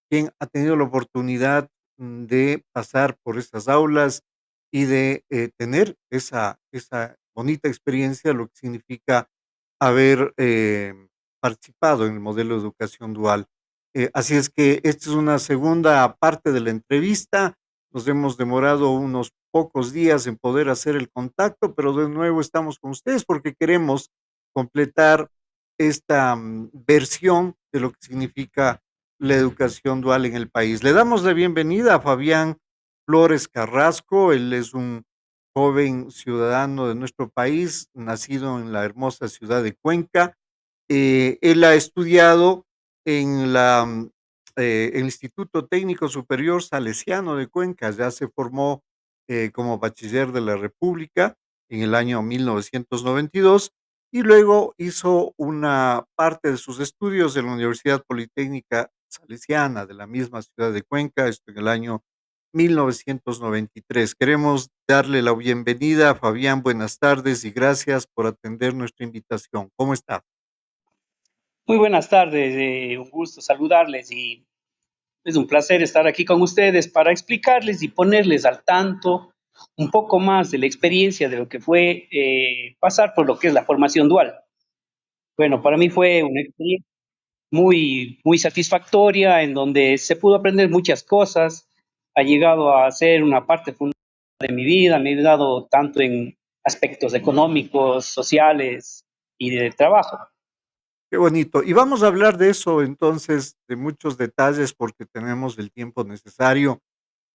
quien ha tenido la oportunidad de pasar por esas aulas y de tener esa bonita experiencia, lo que significa haber participado en el modelo de educación dual. Así es que esta es una segunda parte de la entrevista. Nos hemos demorado unos pocos días en poder hacer el contacto, pero de nuevo estamos con ustedes porque queremos completar esta versión de lo que significa la educación dual en el país. Le damos la bienvenida a Fabián Flores Carrasco. Él es un joven ciudadano de nuestro país, nacido en la hermosa ciudad de Cuenca. Él ha estudiado en el Instituto Técnico Superior Salesiano de Cuenca, ya se formó como bachiller de la República en el año 1992 y luego hizo una parte de sus estudios en la Universidad Politécnica Salesiana de la misma ciudad de Cuenca, esto en el año 1993. Queremos darle la bienvenida a Fabián, buenas tardes y gracias por atender nuestra invitación. ¿Cómo está? Muy buenas tardes, un gusto saludarles y es un placer estar aquí con ustedes para explicarles y ponerles al tanto un poco más de la experiencia de lo que fue pasar por lo que es la formación dual. Bueno, para mí fue una experiencia muy satisfactoria en donde se pudo aprender muchas cosas, ha llegado a ser una parte fundamental de mi vida, me ha ayudado tanto en aspectos económicos, sociales y de trabajo. Qué bonito. Y vamos a hablar de eso entonces, de muchos detalles, porque tenemos el tiempo necesario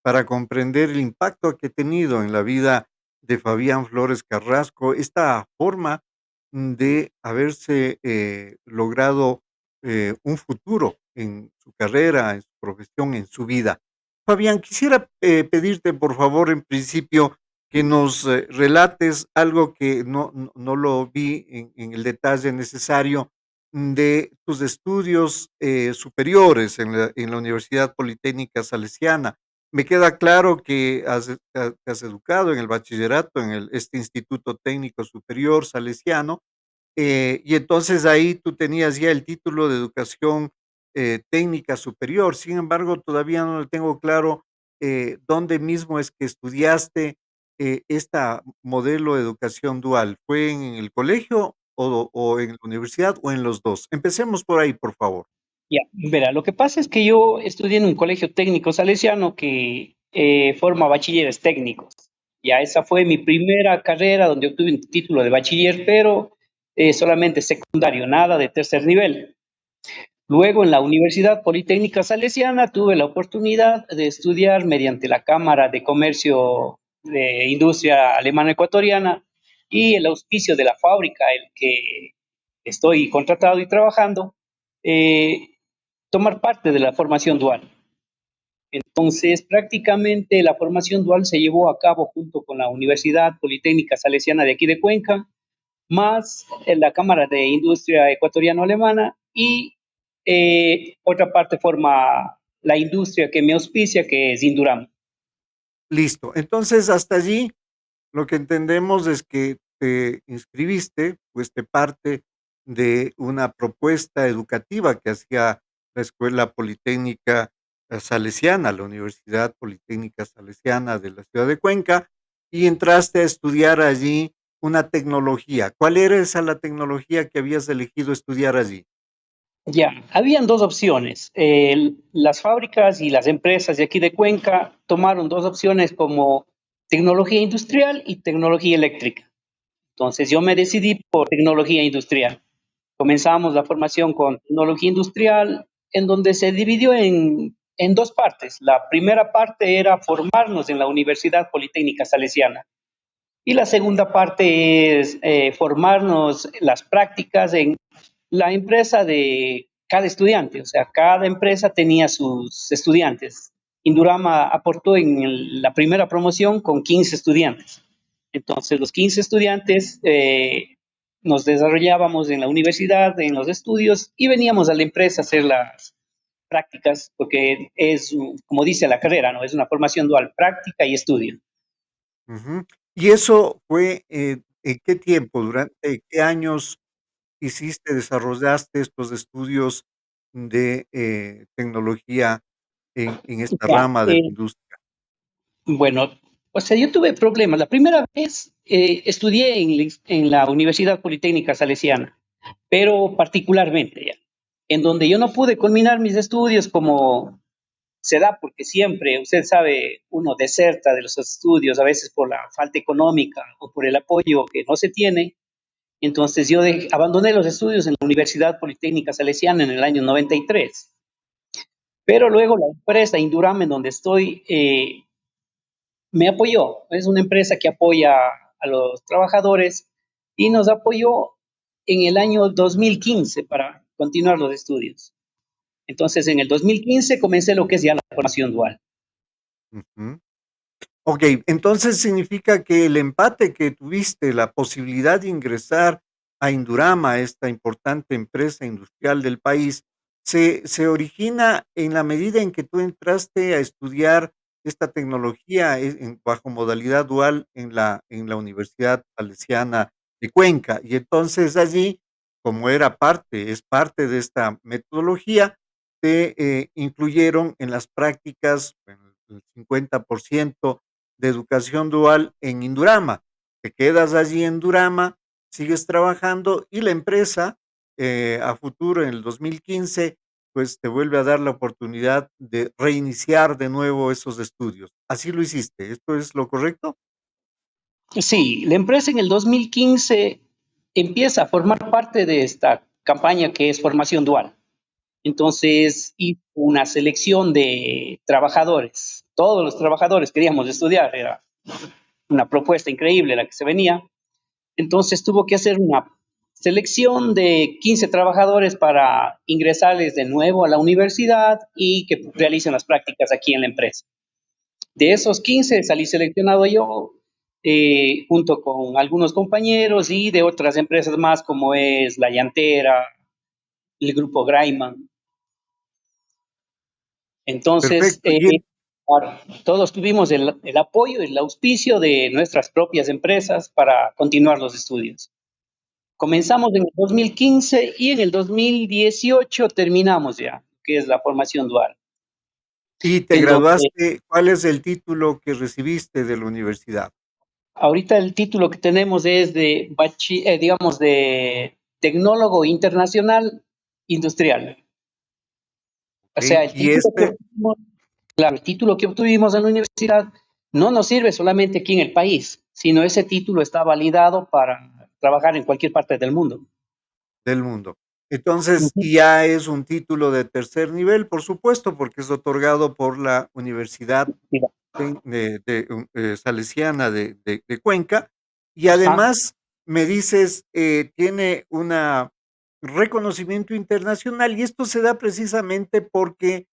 para comprender el impacto que ha tenido en la vida de Fabián Flores Carrasco, esta forma de haberse logrado un futuro en su carrera, en su profesión, en su vida. Fabián, quisiera pedirte, por favor, en principio, que nos relates algo que no lo vi en el detalle necesario de tus estudios superiores en la Universidad Politécnica Salesiana. Me queda claro que te has educado en el bachillerato en este Instituto Técnico Superior Salesiano, y entonces ahí tú tenías ya el título de educación técnica superior. Sin embargo, todavía no lo tengo claro dónde mismo es que estudiaste esta modelo de educación dual. ¿Fue en el colegio o en la universidad o en los dos? Empecemos por ahí, por favor. Ya, verá, lo que pasa es que yo estudié en un colegio técnico salesiano que forma bachilleres técnicos. Ya, esa fue mi primera carrera donde obtuve un título de bachiller, pero solamente secundario, nada de tercer nivel. Luego, en la Universidad Politécnica Salesiana, tuve la oportunidad de estudiar mediante la Cámara de Comercio de Industria Alemana Ecuatoriana y el auspicio de la fábrica en que estoy contratado y trabajando, eh, tomar parte de la formación dual. Entonces, prácticamente la formación dual se llevó a cabo junto con la Universidad Politécnica Salesiana de aquí de Cuenca, más en la Cámara de Industria Ecuatoriano-Alemana y otra parte forma la industria que me auspicia, que es Induram. Listo. Entonces, hasta allí lo que entendemos es que te inscribiste, fuiste parte de una propuesta educativa que hacía la Escuela Politécnica Salesiana, la Universidad Politécnica Salesiana de la ciudad de Cuenca, y entraste a estudiar allí una tecnología. ¿Cuál era esa la tecnología que habías elegido estudiar allí? Ya, habían dos opciones. Las fábricas y las empresas de aquí de Cuenca tomaron dos opciones como tecnología industrial y tecnología eléctrica. Entonces yo me decidí por tecnología industrial. Comenzamos la formación con tecnología industrial, en donde se dividió en dos partes. La primera parte era formarnos en la Universidad Politécnica Salesiana y la segunda parte es formarnos las prácticas en la empresa de cada estudiante. O sea, cada empresa tenía sus estudiantes. Indurama aportó en la primera promoción con 15 estudiantes. Entonces, los 15 estudiantes nos desarrollábamos en la universidad, en los estudios, y veníamos a la empresa a hacer las prácticas, porque es, como dice la carrera, ¿no? Es una formación dual, práctica y estudio. Ujú. ¿Y eso fue en qué tiempo, durante qué años desarrollaste estos estudios de tecnología en esta Ya, rama de la industria? bueno, o sea, yo tuve problemas. La primera vez estudié en la Universidad Politécnica Salesiana, pero particularmente ya, en donde yo no pude culminar mis estudios como se da, porque siempre, usted sabe, uno deserta de los estudios, a veces por la falta económica o por el apoyo que no se tiene. Entonces yo abandoné los estudios en la Universidad Politécnica Salesiana en el año 93. Pero luego la empresa Indurame, en donde estoy, me apoyó. Es una empresa que apoya a los trabajadores y nos apoyó en el año 2015 para continuar los estudios. Entonces, en el 2015 comencé lo que es ya la formación dual. Ujú. Ok, entonces significa que el empate que tuviste, la posibilidad de ingresar a Indurama, esta importante empresa industrial del país, se origina en la medida en que tú entraste a estudiar esta tecnología bajo modalidad dual en la Universidad Salesiana de Cuenca. Y entonces allí, como es parte de esta metodología, te incluyeron en las prácticas, en el 50% de educación dual en Indurama. Te quedas allí en Durama, sigues trabajando y la empresa a futuro, en el 2015, pues te vuelve a dar la oportunidad de reiniciar de nuevo esos estudios. Así lo hiciste. ¿Esto es lo correcto? Sí, la empresa en el 2015 empieza a formar parte de esta campaña que es formación dual. Entonces, hizo una selección de trabajadores. Todos los trabajadores queríamos estudiar, era una propuesta increíble la que se venía. Entonces, tuvo que hacer una selección de 15 trabajadores para ingresarles de nuevo a la universidad y que realicen las prácticas aquí en la empresa. De esos 15 salí seleccionado yo, junto con algunos compañeros y de otras empresas más como es La Llantera, el grupo Graiman. Entonces, Perfecto. Y claro, todos tuvimos el apoyo y el auspicio de nuestras propias empresas para continuar los estudios. Comenzamos en el 2015 y en el 2018 terminamos ya, que es la formación dual. te En donde graduaste, ¿cuál es el título que recibiste de la universidad? ahorita el título que tenemos es de, digamos, de tecnólogo internacional industrial. O sea, ¿Ok? Y este, el título que obtuvimos en la universidad no nos sirve solamente aquí en el país, sino ese título está validado para trabajar en cualquier parte del mundo. del mundo. Entonces, Ujú. ya es un título de tercer nivel, por supuesto, porque es otorgado por la Universidad Mira. Salesiana de Cuenca. Y Ajá. además, me dices, tiene un reconocimiento internacional y esto se da precisamente porque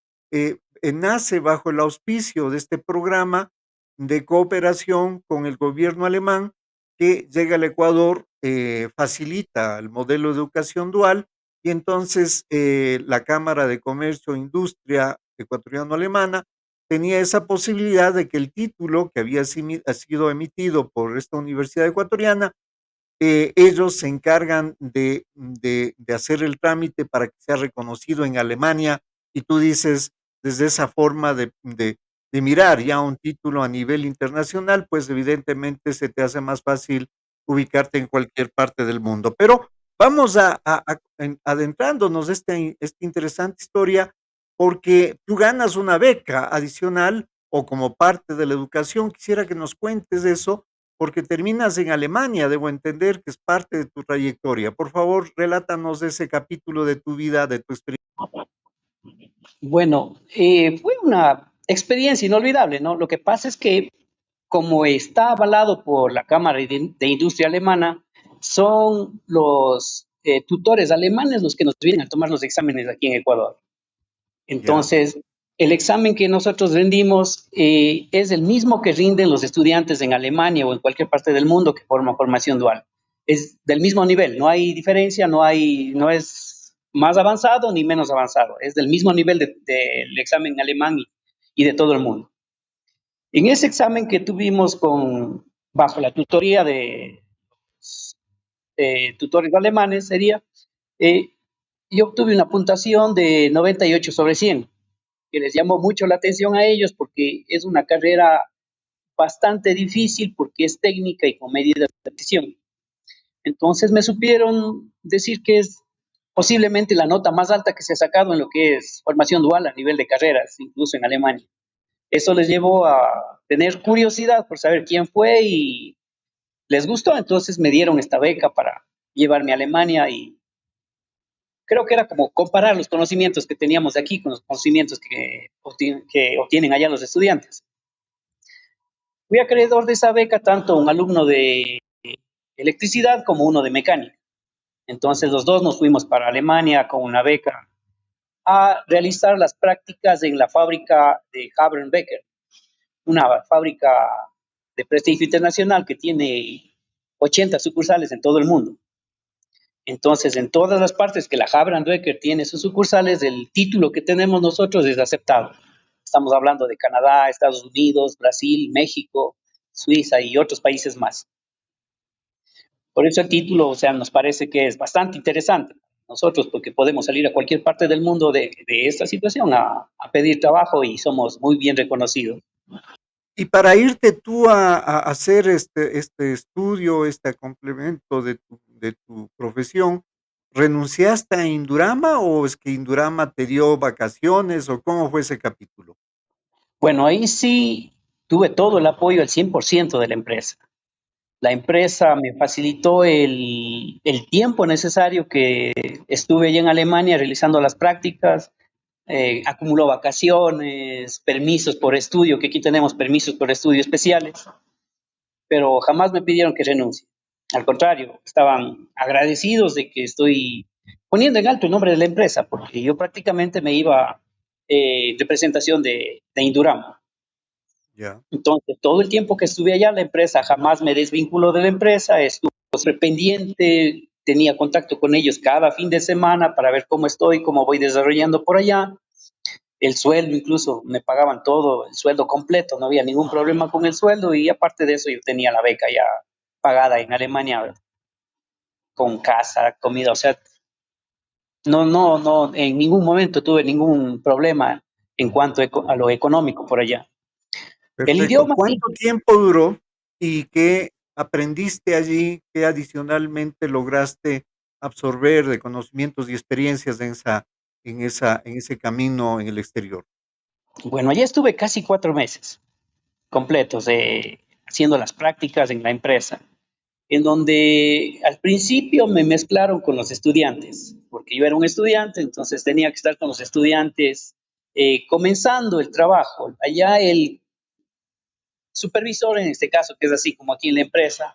nace bajo el auspicio de este programa de cooperación con el gobierno alemán que llega al Ecuador, facilita el modelo de educación dual y entonces la Cámara de Comercio e Industria ecuatoriano-alemana tenía esa posibilidad de que el título que había sido emitido por esta universidad ecuatoriana, ellos se encargan de hacer el trámite para que sea reconocido en Alemania y tú dices, desde esa forma de mirar ya un título a nivel internacional, pues evidentemente se te hace más fácil ubicarte en cualquier parte del mundo. Pero vamos adentrándonos esta interesante historia porque tú ganas una beca adicional o como parte de la educación. Quisiera que nos cuentes eso porque terminas en Alemania, debo entender que es parte de tu trayectoria. Por favor, relátanos ese capítulo de tu vida, de tu experiencia. Bueno, fue una experiencia inolvidable, ¿no? Lo que pasa es que como está avalado por la Cámara de Industria Alemana, son los tutores alemanes los que nos vienen a tomar los exámenes aquí en Ecuador. Ya, Entonces, el examen que nosotros rendimos es el mismo que rinden los estudiantes en Alemania o en cualquier parte del mundo que forma formación dual. Es del mismo nivel, no hay diferencia, no es más avanzado ni menos avanzado, es del mismo nivel del examen alemán y de todo el mundo. En ese examen que tuvimos bajo la tutoría de tutores alemanes, eh, yo obtuve una puntuación de 98 sobre 100, que les llamó mucho la atención a ellos porque es una carrera bastante difícil porque es técnica y con medidas de precisión. Entonces me supieron decir que es posiblemente la nota más alta que se ha sacado en lo que es formación dual a nivel de carreras, incluso en Alemania. Eso les llevó a tener curiosidad por saber quién fue y les gustó, entonces me dieron esta beca para llevarme a Alemania y creo que era como comparar los conocimientos que teníamos de aquí con los conocimientos que obtienen allá los estudiantes. Fui acreedor de esa beca tanto un alumno de electricidad como uno de mecánica. Entonces los dos nos fuimos para Alemania con una beca a realizar las prácticas en la fábrica de Habern Becker, una fábrica de prestigio internacional que tiene 80 sucursales en todo el mundo. Entonces, en todas las partes que la Habern Becker tiene sus sucursales, el título que tenemos nosotros es aceptado. Estamos hablando de Canadá, Estados Unidos, Brasil, México, Suiza y otros países más. Por eso el título, o sea, nos parece que es bastante interesante nosotros, porque podemos salir a cualquier parte del mundo de esta situación a pedir trabajo y somos muy bien reconocidos. y para irte tú a hacer este estudio, este complemento de tu profesión, ¿renunciaste a Indurama o es que Indurama te dio vacaciones o cómo fue ese capítulo? Bueno, ahí sí tuve todo el apoyo al 100% de la empresa. La empresa me facilitó el tiempo necesario que estuve allá en Alemania realizando las prácticas, acumuló vacaciones, permisos por estudio, que aquí tenemos permisos por estudio especiales, pero jamás me pidieron que renuncie. Al contrario, estaban agradecidos de que estoy poniendo en alto el nombre de la empresa, porque yo prácticamente me iba en representación de Indurama. Ya. Entonces, todo el tiempo que estuve allá, la empresa jamás me desvinculó de la empresa, estuve siempre pendiente, tenía contacto con ellos cada fin de semana para ver cómo estoy, cómo voy desarrollando por allá. El sueldo incluso, me pagaban todo, el sueldo completo, no había ningún problema con el sueldo y aparte de eso yo tenía la beca ya pagada en Alemania con casa, comida, o sea, no, en ningún momento tuve ningún problema en cuanto a lo económico por allá. El Perfecto. idioma sí. ¿Cuánto tiempo duró y qué aprendiste allí? ¿Qué adicionalmente lograste absorber de conocimientos y experiencias en ese camino en el exterior? Bueno, allá estuve casi 4 meses completos haciendo las prácticas en la empresa, en donde al principio me mezclaron con los estudiantes, porque yo era un estudiante, entonces tenía que estar con los estudiantes comenzando el trabajo. Allá el supervisor, en este caso, que es así como aquí en la empresa,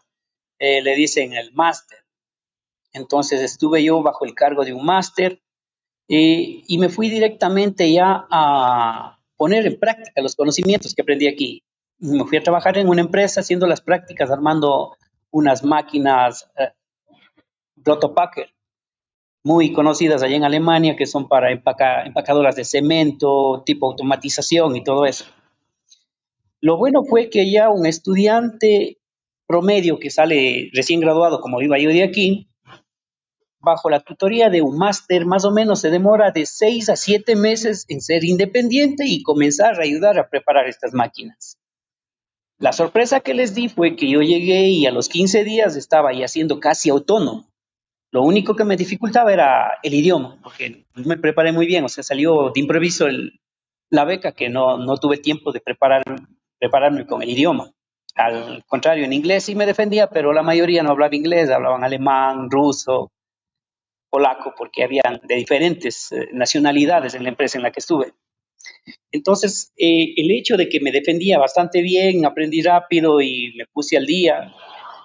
le dicen el máster. Entonces estuve yo bajo el cargo de un máster y me fui directamente ya a poner en práctica los conocimientos que aprendí aquí. Me fui a trabajar en una empresa haciendo las prácticas, armando unas máquinas Proto Packer, muy conocidas allá en Alemania, que son para empacadoras de cemento, tipo automatización y todo eso. Lo bueno fue que ya un estudiante promedio que sale recién graduado, como iba yo de aquí, bajo la tutoría de un máster, más o menos se demora de 6 a 7 meses en ser independiente y comenzar a ayudar a preparar estas máquinas. La sorpresa que les di fue que yo llegué y a los 15 días estaba ya siendo casi autónomo. Lo único que me dificultaba era el idioma, porque no me preparé muy bien, o sea, salió de improviso la beca que no tuve tiempo de prepararme con el idioma. Al contrario, en inglés sí me defendía, pero la mayoría no hablaba inglés, hablaban alemán, ruso, polaco, porque habían de diferentes nacionalidades en la empresa en la que estuve. Entonces, el hecho de que me defendía bastante bien, aprendí rápido y me puse al día,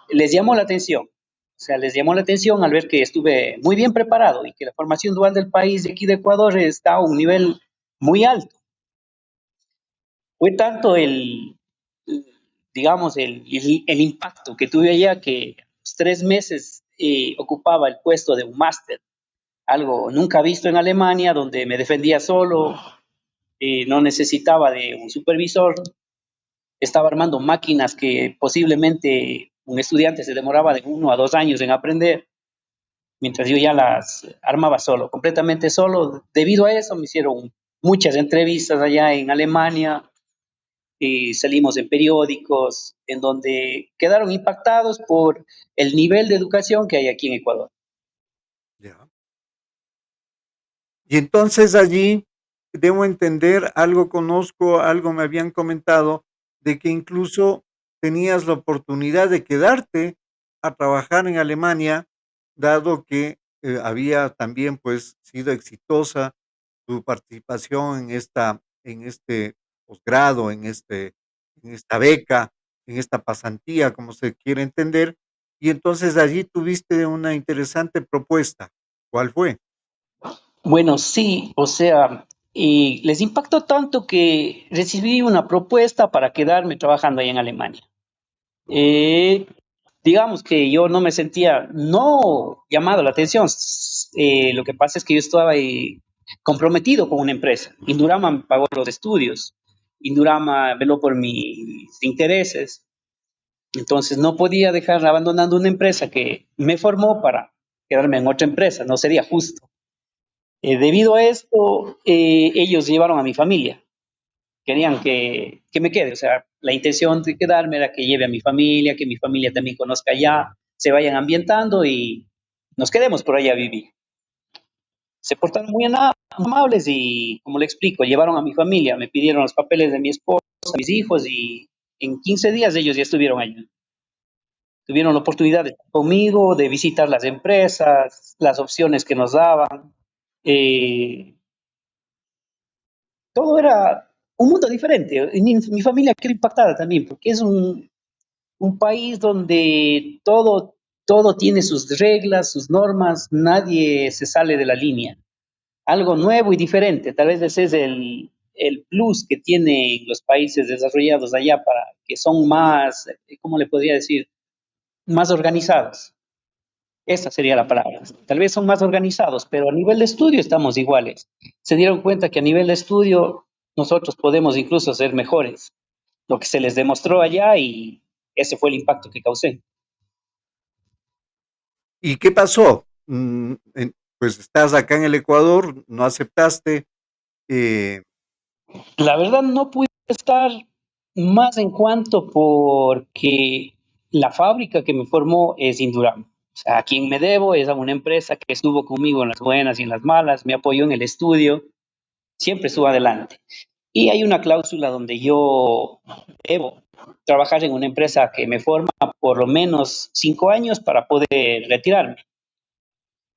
les llamó la atención. O sea, les llamó la atención al ver que estuve muy bien preparado y que la formación dual del país de aquí de Ecuador está a un nivel muy alto. Fue tanto digamos, el impacto que tuve allá que a los 3 meses ocupaba el puesto de un máster, algo nunca visto en Alemania, donde me defendía solo, no necesitaba de un supervisor, estaba armando máquinas que posiblemente un estudiante se demoraba de 1 a 2 años en aprender, mientras yo ya las armaba solo, completamente solo. Debido a eso me hicieron muchas entrevistas allá en Alemania y salimos en periódicos en donde quedaron impactados por el nivel de educación que hay aquí en Ecuador. Ya. Y entonces allí debo entender, algo conozco, algo me habían comentado, de que incluso tenías la oportunidad de quedarte a trabajar en Alemania, dado que había también pues sido exitosa tu participación en este posgrado, en esta beca, en esta pasantía, como se quiere entender, y entonces allí tuviste una interesante propuesta. ¿Cuál fue? Bueno, sí, o sea, y les impactó tanto que recibí una propuesta para quedarme trabajando ahí en Alemania. Eh, digamos que yo no me sentía, no llamado la atención. Lo que pasa es que yo estaba ahí comprometido con una empresa. Indurama me pagó los estudios. Indurama veló por mis intereses. Entonces no podía dejar abandonando una empresa que me formó para quedarme en otra empresa. No sería justo. Debido a esto, ellos llevaron a mi familia. Querían que me quede. O sea, la intención de quedarme era que lleve a mi familia, que mi familia también conozca allá, se vayan ambientando y nos quedemos por allá a vivir. Se portaron muy amables y, como le explico, llevaron a mi familia, me pidieron los papeles de mi esposa, mis hijos y en 15 días ellos ya estuvieron allá. Tuvieron la oportunidad de estar conmigo, de visitar las empresas, las opciones que nos daban. Eh, todo era un mundo diferente. Y mi familia quedó impactada también, porque es un país donde todo todo tiene sus reglas, sus normas, nadie se sale de la línea. Algo nuevo y diferente, tal vez ese es el plus que tienen los países desarrollados allá para que son más, ¿cómo le podría decir? Más organizados. Esa sería la palabra. Tal vez son más organizados, pero a nivel de estudio estamos iguales. Se dieron cuenta que a nivel de estudio nosotros podemos incluso ser mejores. Lo que se les demostró allá y ese fue el impacto que causé. ¿Y qué pasó? Pues estás acá en el Ecuador, no aceptaste. eh, La verdad no pude estar más en cuanto porque la fábrica que me formó es Indurain. O sea, a quien me debo es a una empresa que estuvo conmigo en las buenas y en las malas, me apoyó en el estudio, siempre estuvo adelante. Y hay una cláusula donde yo debo trabajar en una empresa que me forma por lo menos 5 años para poder retirarme.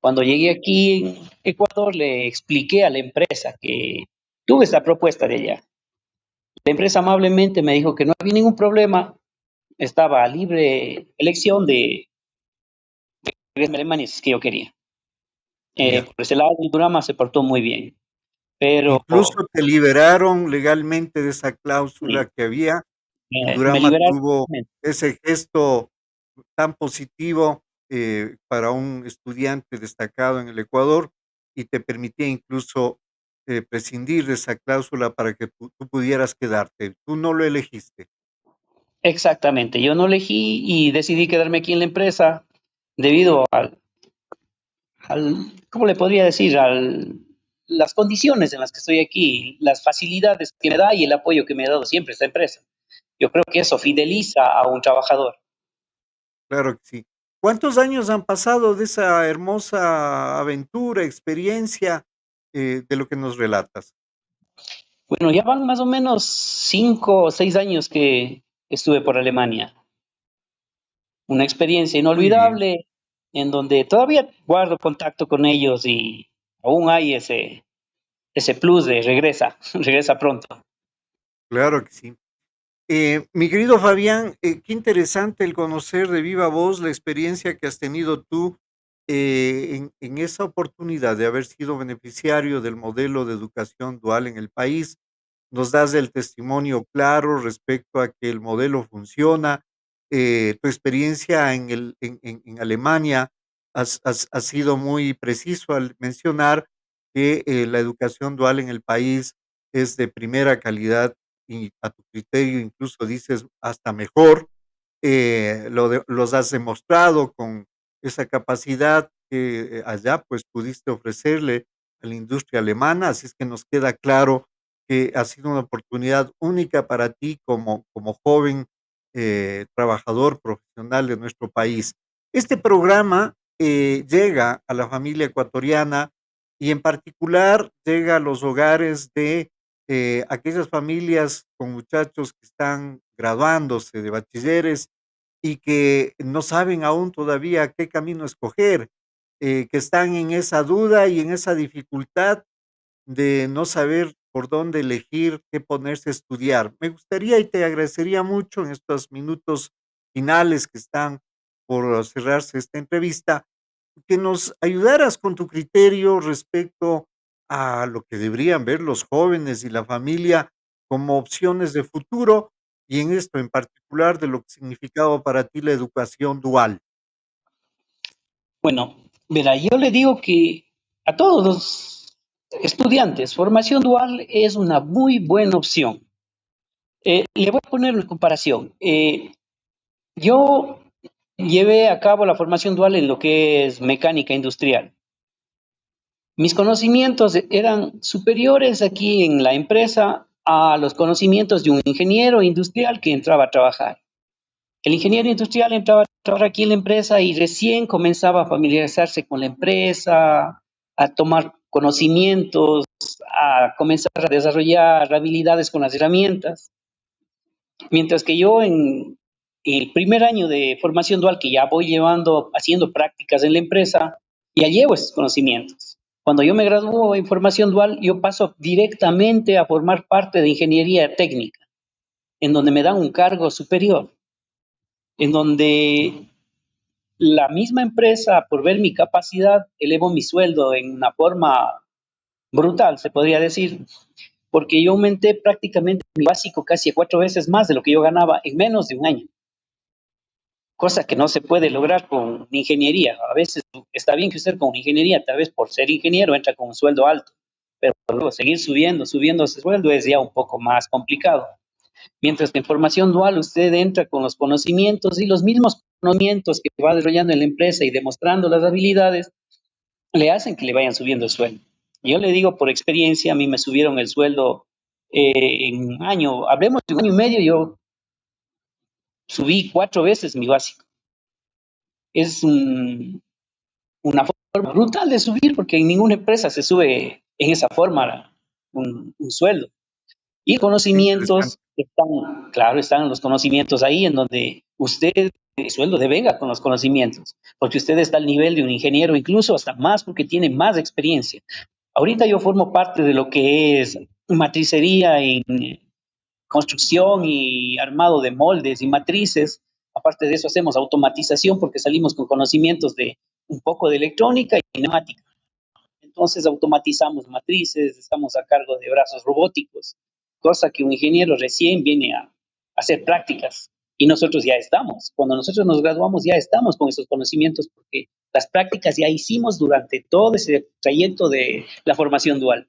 Cuando llegué aquí en Ecuador, le expliqué a la empresa que tuve esta propuesta de allá. La empresa amablemente me dijo que no había ningún problema, estaba a libre elección de regresarme a Alemania si es que yo quería. ya. Por ese lado, el programa se portó muy bien, pero Incluso te liberaron legalmente de esa cláusula sí, que había. me Indurama liberaron. tuvo ese gesto tan positivo para un estudiante destacado en el Ecuador y te permitía incluso prescindir de esa cláusula para que tú pudieras quedarte. Tú no lo elegiste. Exactamente, yo no elegí y decidí quedarme aquí en la empresa debido ¿cómo le podría decir? Las condiciones en las que estoy aquí, las facilidades que me da y el apoyo que me ha dado siempre esta empresa. Yo creo que eso fideliza a un trabajador. Claro que sí. ¿Cuántos años han pasado de esa hermosa aventura, experiencia de lo que nos relatas? Bueno, ya van más o menos 5 o 6 años que estuve por Alemania. Una experiencia Muy bien. inolvidable en donde todavía guardo contacto con ellos y aún hay ese plus de regresa, regresa pronto. Claro que sí. Mi querido Fabián, qué interesante el conocer de viva voz la experiencia que has tenido tú en esa oportunidad de haber sido beneficiario del modelo de educación dual en el país. Nos das el testimonio claro respecto a que el modelo funciona. Tu experiencia en Alemania has sido muy preciso al mencionar que la educación dual en el país es de primera calidad y a tu criterio incluso dices hasta mejor, los has demostrado con esa capacidad que allá pues pudiste ofrecerle a la industria alemana, así es que nos queda claro que ha sido una oportunidad única para ti como joven trabajador profesional de nuestro país. Este programa llega a la familia ecuatoriana y en particular llega a los hogares de aquellas familias con muchachos que están graduándose de bachilleres y que no saben aún todavía qué camino escoger, que están en esa duda y en esa dificultad de no saber por dónde elegir, qué ponerse a estudiar. Me gustaría y te agradecería mucho en estos minutos finales que están por cerrarse esta entrevista, que nos ayudaras con tu criterio respecto a lo que deberían ver los jóvenes y la familia como opciones de futuro y en esto en particular de lo que significaba para ti la educación dual. Bueno, verá, yo le digo que a todos los estudiantes, formación dual es una muy buena opción. Le voy a poner una comparación. Yo llevé a cabo la formación dual en lo que es mecánica industrial. Mis conocimientos eran superiores aquí en la empresa a los conocimientos de un ingeniero industrial que entraba a trabajar. El ingeniero industrial entraba a trabajar aquí en la empresa y recién comenzaba a familiarizarse con la empresa, a tomar conocimientos, a comenzar a desarrollar habilidades con las herramientas. Mientras que yo en el primer año de formación dual que ya voy llevando, haciendo prácticas en la empresa, ya llevo esos conocimientos. Cuando yo me gradúo en formación dual, yo paso directamente a formar parte de ingeniería técnica, en donde me dan un cargo superior, en donde la misma empresa, por ver mi capacidad, elevó mi sueldo en una forma brutal, se podría decir, porque yo aumenté prácticamente mi básico casi a 4 veces más de lo que yo ganaba en menos de un año, cosa que no se puede lograr con ingeniería. A veces está bien que usted con ingeniería, tal vez por ser ingeniero, entra con un sueldo alto, pero luego seguir subiendo ese sueldo es ya un poco más complicado. Mientras que en formación dual usted entra con los conocimientos y los mismos conocimientos que va desarrollando en la empresa y demostrando las habilidades, le hacen que le vayan subiendo el sueldo. Yo le digo por experiencia, a mí me subieron el sueldo en un año, hablemos de un año y medio, yo subí 4 veces mi básico. Es una forma brutal de subir porque en ninguna empresa se sube en esa forma un sueldo. Y Interesante. conocimientos están, claro, están los conocimientos ahí en donde usted, el sueldo devenga con los conocimientos, porque usted está al nivel de un ingeniero, incluso hasta más porque tiene más experiencia. Ahorita yo formo parte de lo que es matricería en construcción y armado de moldes y matrices. Aparte de eso hacemos automatización porque salimos con conocimientos de un poco de electrónica y neumática. Entonces automatizamos matrices, estamos a cargo de brazos robóticos, cosa que un ingeniero recién viene a hacer prácticas y nosotros ya estamos. Cuando nosotros nos graduamos ya estamos con esos conocimientos porque las prácticas ya hicimos durante todo ese trayecto de la formación dual.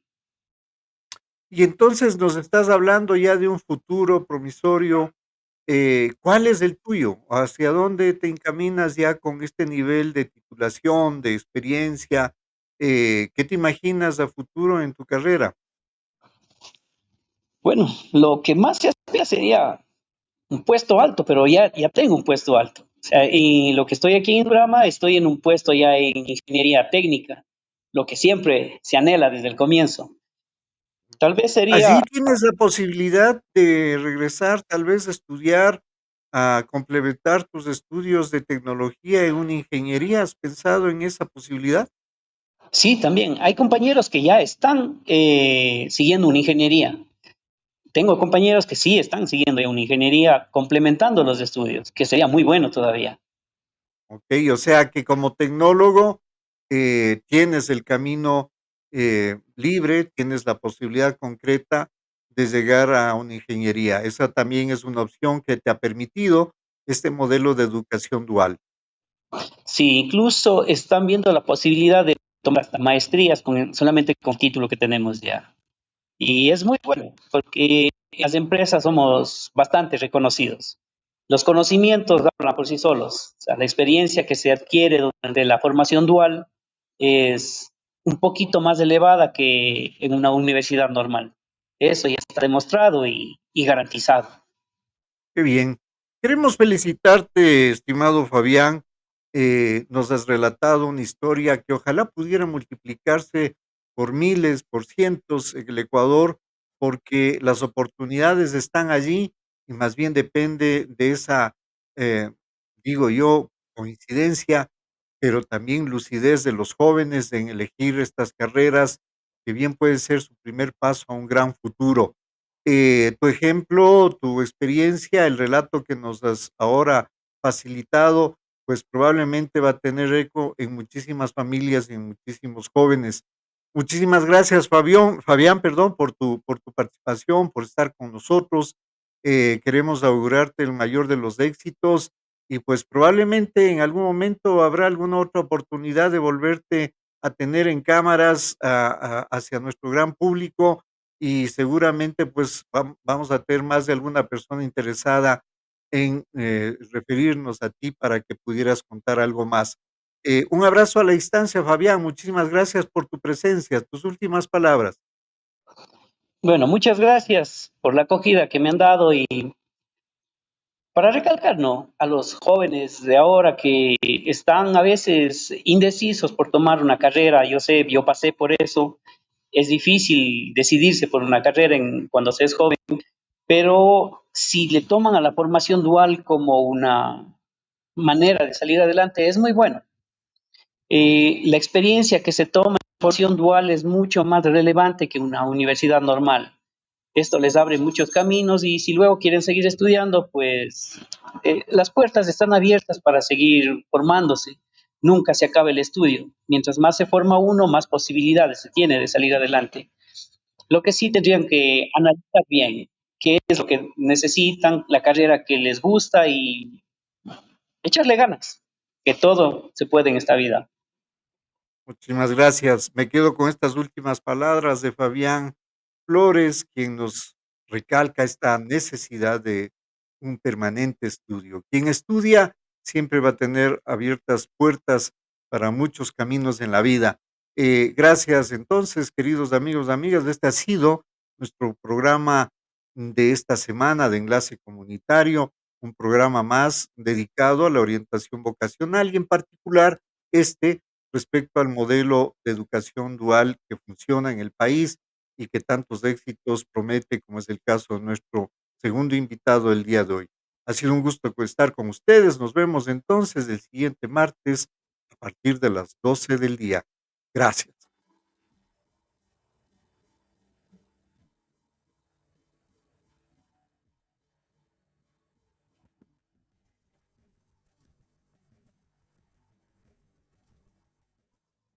Y entonces nos estás hablando ya de un futuro promisorio. ¿Cuál es el tuyo? ¿Hacia dónde te encaminas ya con este nivel de titulación, de experiencia? ¿Qué te imaginas a futuro en tu carrera? Bueno, lo que más se aspira sería un puesto alto, pero ya tengo un puesto alto. O sea, y lo que estoy aquí en Drama, estoy en un puesto ya en ingeniería técnica, lo que siempre se anhela desde el comienzo. Tal vez sería, Allí tienes la posibilidad de regresar, tal vez a estudiar, a complementar tus estudios de tecnología en una ingeniería. ¿Has pensado en esa posibilidad? sí, también, hay compañeros que ya están siguiendo una ingeniería. Tengo compañeros que sí están siguiendo ya una ingeniería complementando los estudios, que sería muy bueno todavía. Okey, o sea que como tecnólogo, tienes el camino, libre, tienes la posibilidad concreta de llegar a una ingeniería. Esa también es una opción que te ha permitido este modelo de educación dual. Sí, incluso están viendo la posibilidad de tomar hasta maestrías solamente con el título que tenemos ya. Y es muy bueno, porque las empresas somos bastante reconocidos. Los conocimientos hablan por sí solos. O sea, la experiencia que se adquiere durante la formación dual es un poquito más elevada que en una universidad normal. Eso ya está demostrado y garantizado. Qué bien. Queremos felicitarte, estimado Fabián. Nos has relatado una historia que ojalá pudiera multiplicarse por miles, por cientos en el Ecuador, porque las oportunidades están allí y más bien depende de esa, eh, digo yo, coincidencia, pero también lucidez de los jóvenes en elegir estas carreras, que bien puede ser su primer paso a un gran futuro. Tu ejemplo, tu experiencia, el relato que nos has ahora facilitado, pues probablemente va a tener eco en muchísimas familias y en muchísimos jóvenes. Muchísimas gracias, Fabián, perdón, por tu participación, por estar con nosotros. Queremos augurarte el mayor de los éxitos y pues probablemente en algún momento habrá alguna otra oportunidad de volverte a tener en cámaras hacia nuestro gran público y seguramente pues vamos a tener más de alguna persona interesada en referirnos a ti para que pudieras contar algo más. Un abrazo a la distancia, Fabián. Muchísimas gracias por tu presencia. Tus últimas palabras. Bueno, muchas gracias por la acogida que me han dado y para recalcar, ¿no? A los jóvenes de ahora que están a veces indecisos por tomar una carrera, yo sé, yo pasé por eso, es difícil decidirse por una carrera cuando se es joven, pero si le toman a la formación dual como una manera de salir adelante, es muy bueno. La experiencia que se toma en formación dual es mucho más relevante que una universidad normal. Esto les abre muchos caminos y si luego quieren seguir estudiando, pues las puertas están abiertas para seguir formándose. Nunca se acaba el estudio. Mientras más se forma uno, más posibilidades se tiene de salir adelante. Lo que sí tendrían que analizar bien qué es lo que necesitan, la carrera que les gusta y echarle ganas, que todo se puede en esta vida. Muchísimas gracias. Me quedo con estas últimas palabras de Fabián Flores, quien nos recalca esta necesidad de un permanente estudio. Quien estudia siempre va a tener abiertas puertas para muchos caminos en la vida. Gracias entonces, queridos amigos, amigas. Este ha sido nuestro programa de esta semana de Enlace Comunitario, un programa más dedicado a la orientación vocacional y en particular este respecto al modelo de educación dual que funciona en el país y que tantos éxitos promete, como es el caso de nuestro segundo invitado el día de hoy. Ha sido un gusto estar con ustedes. Nos vemos entonces el siguiente martes a partir de las 12 del día. Gracias.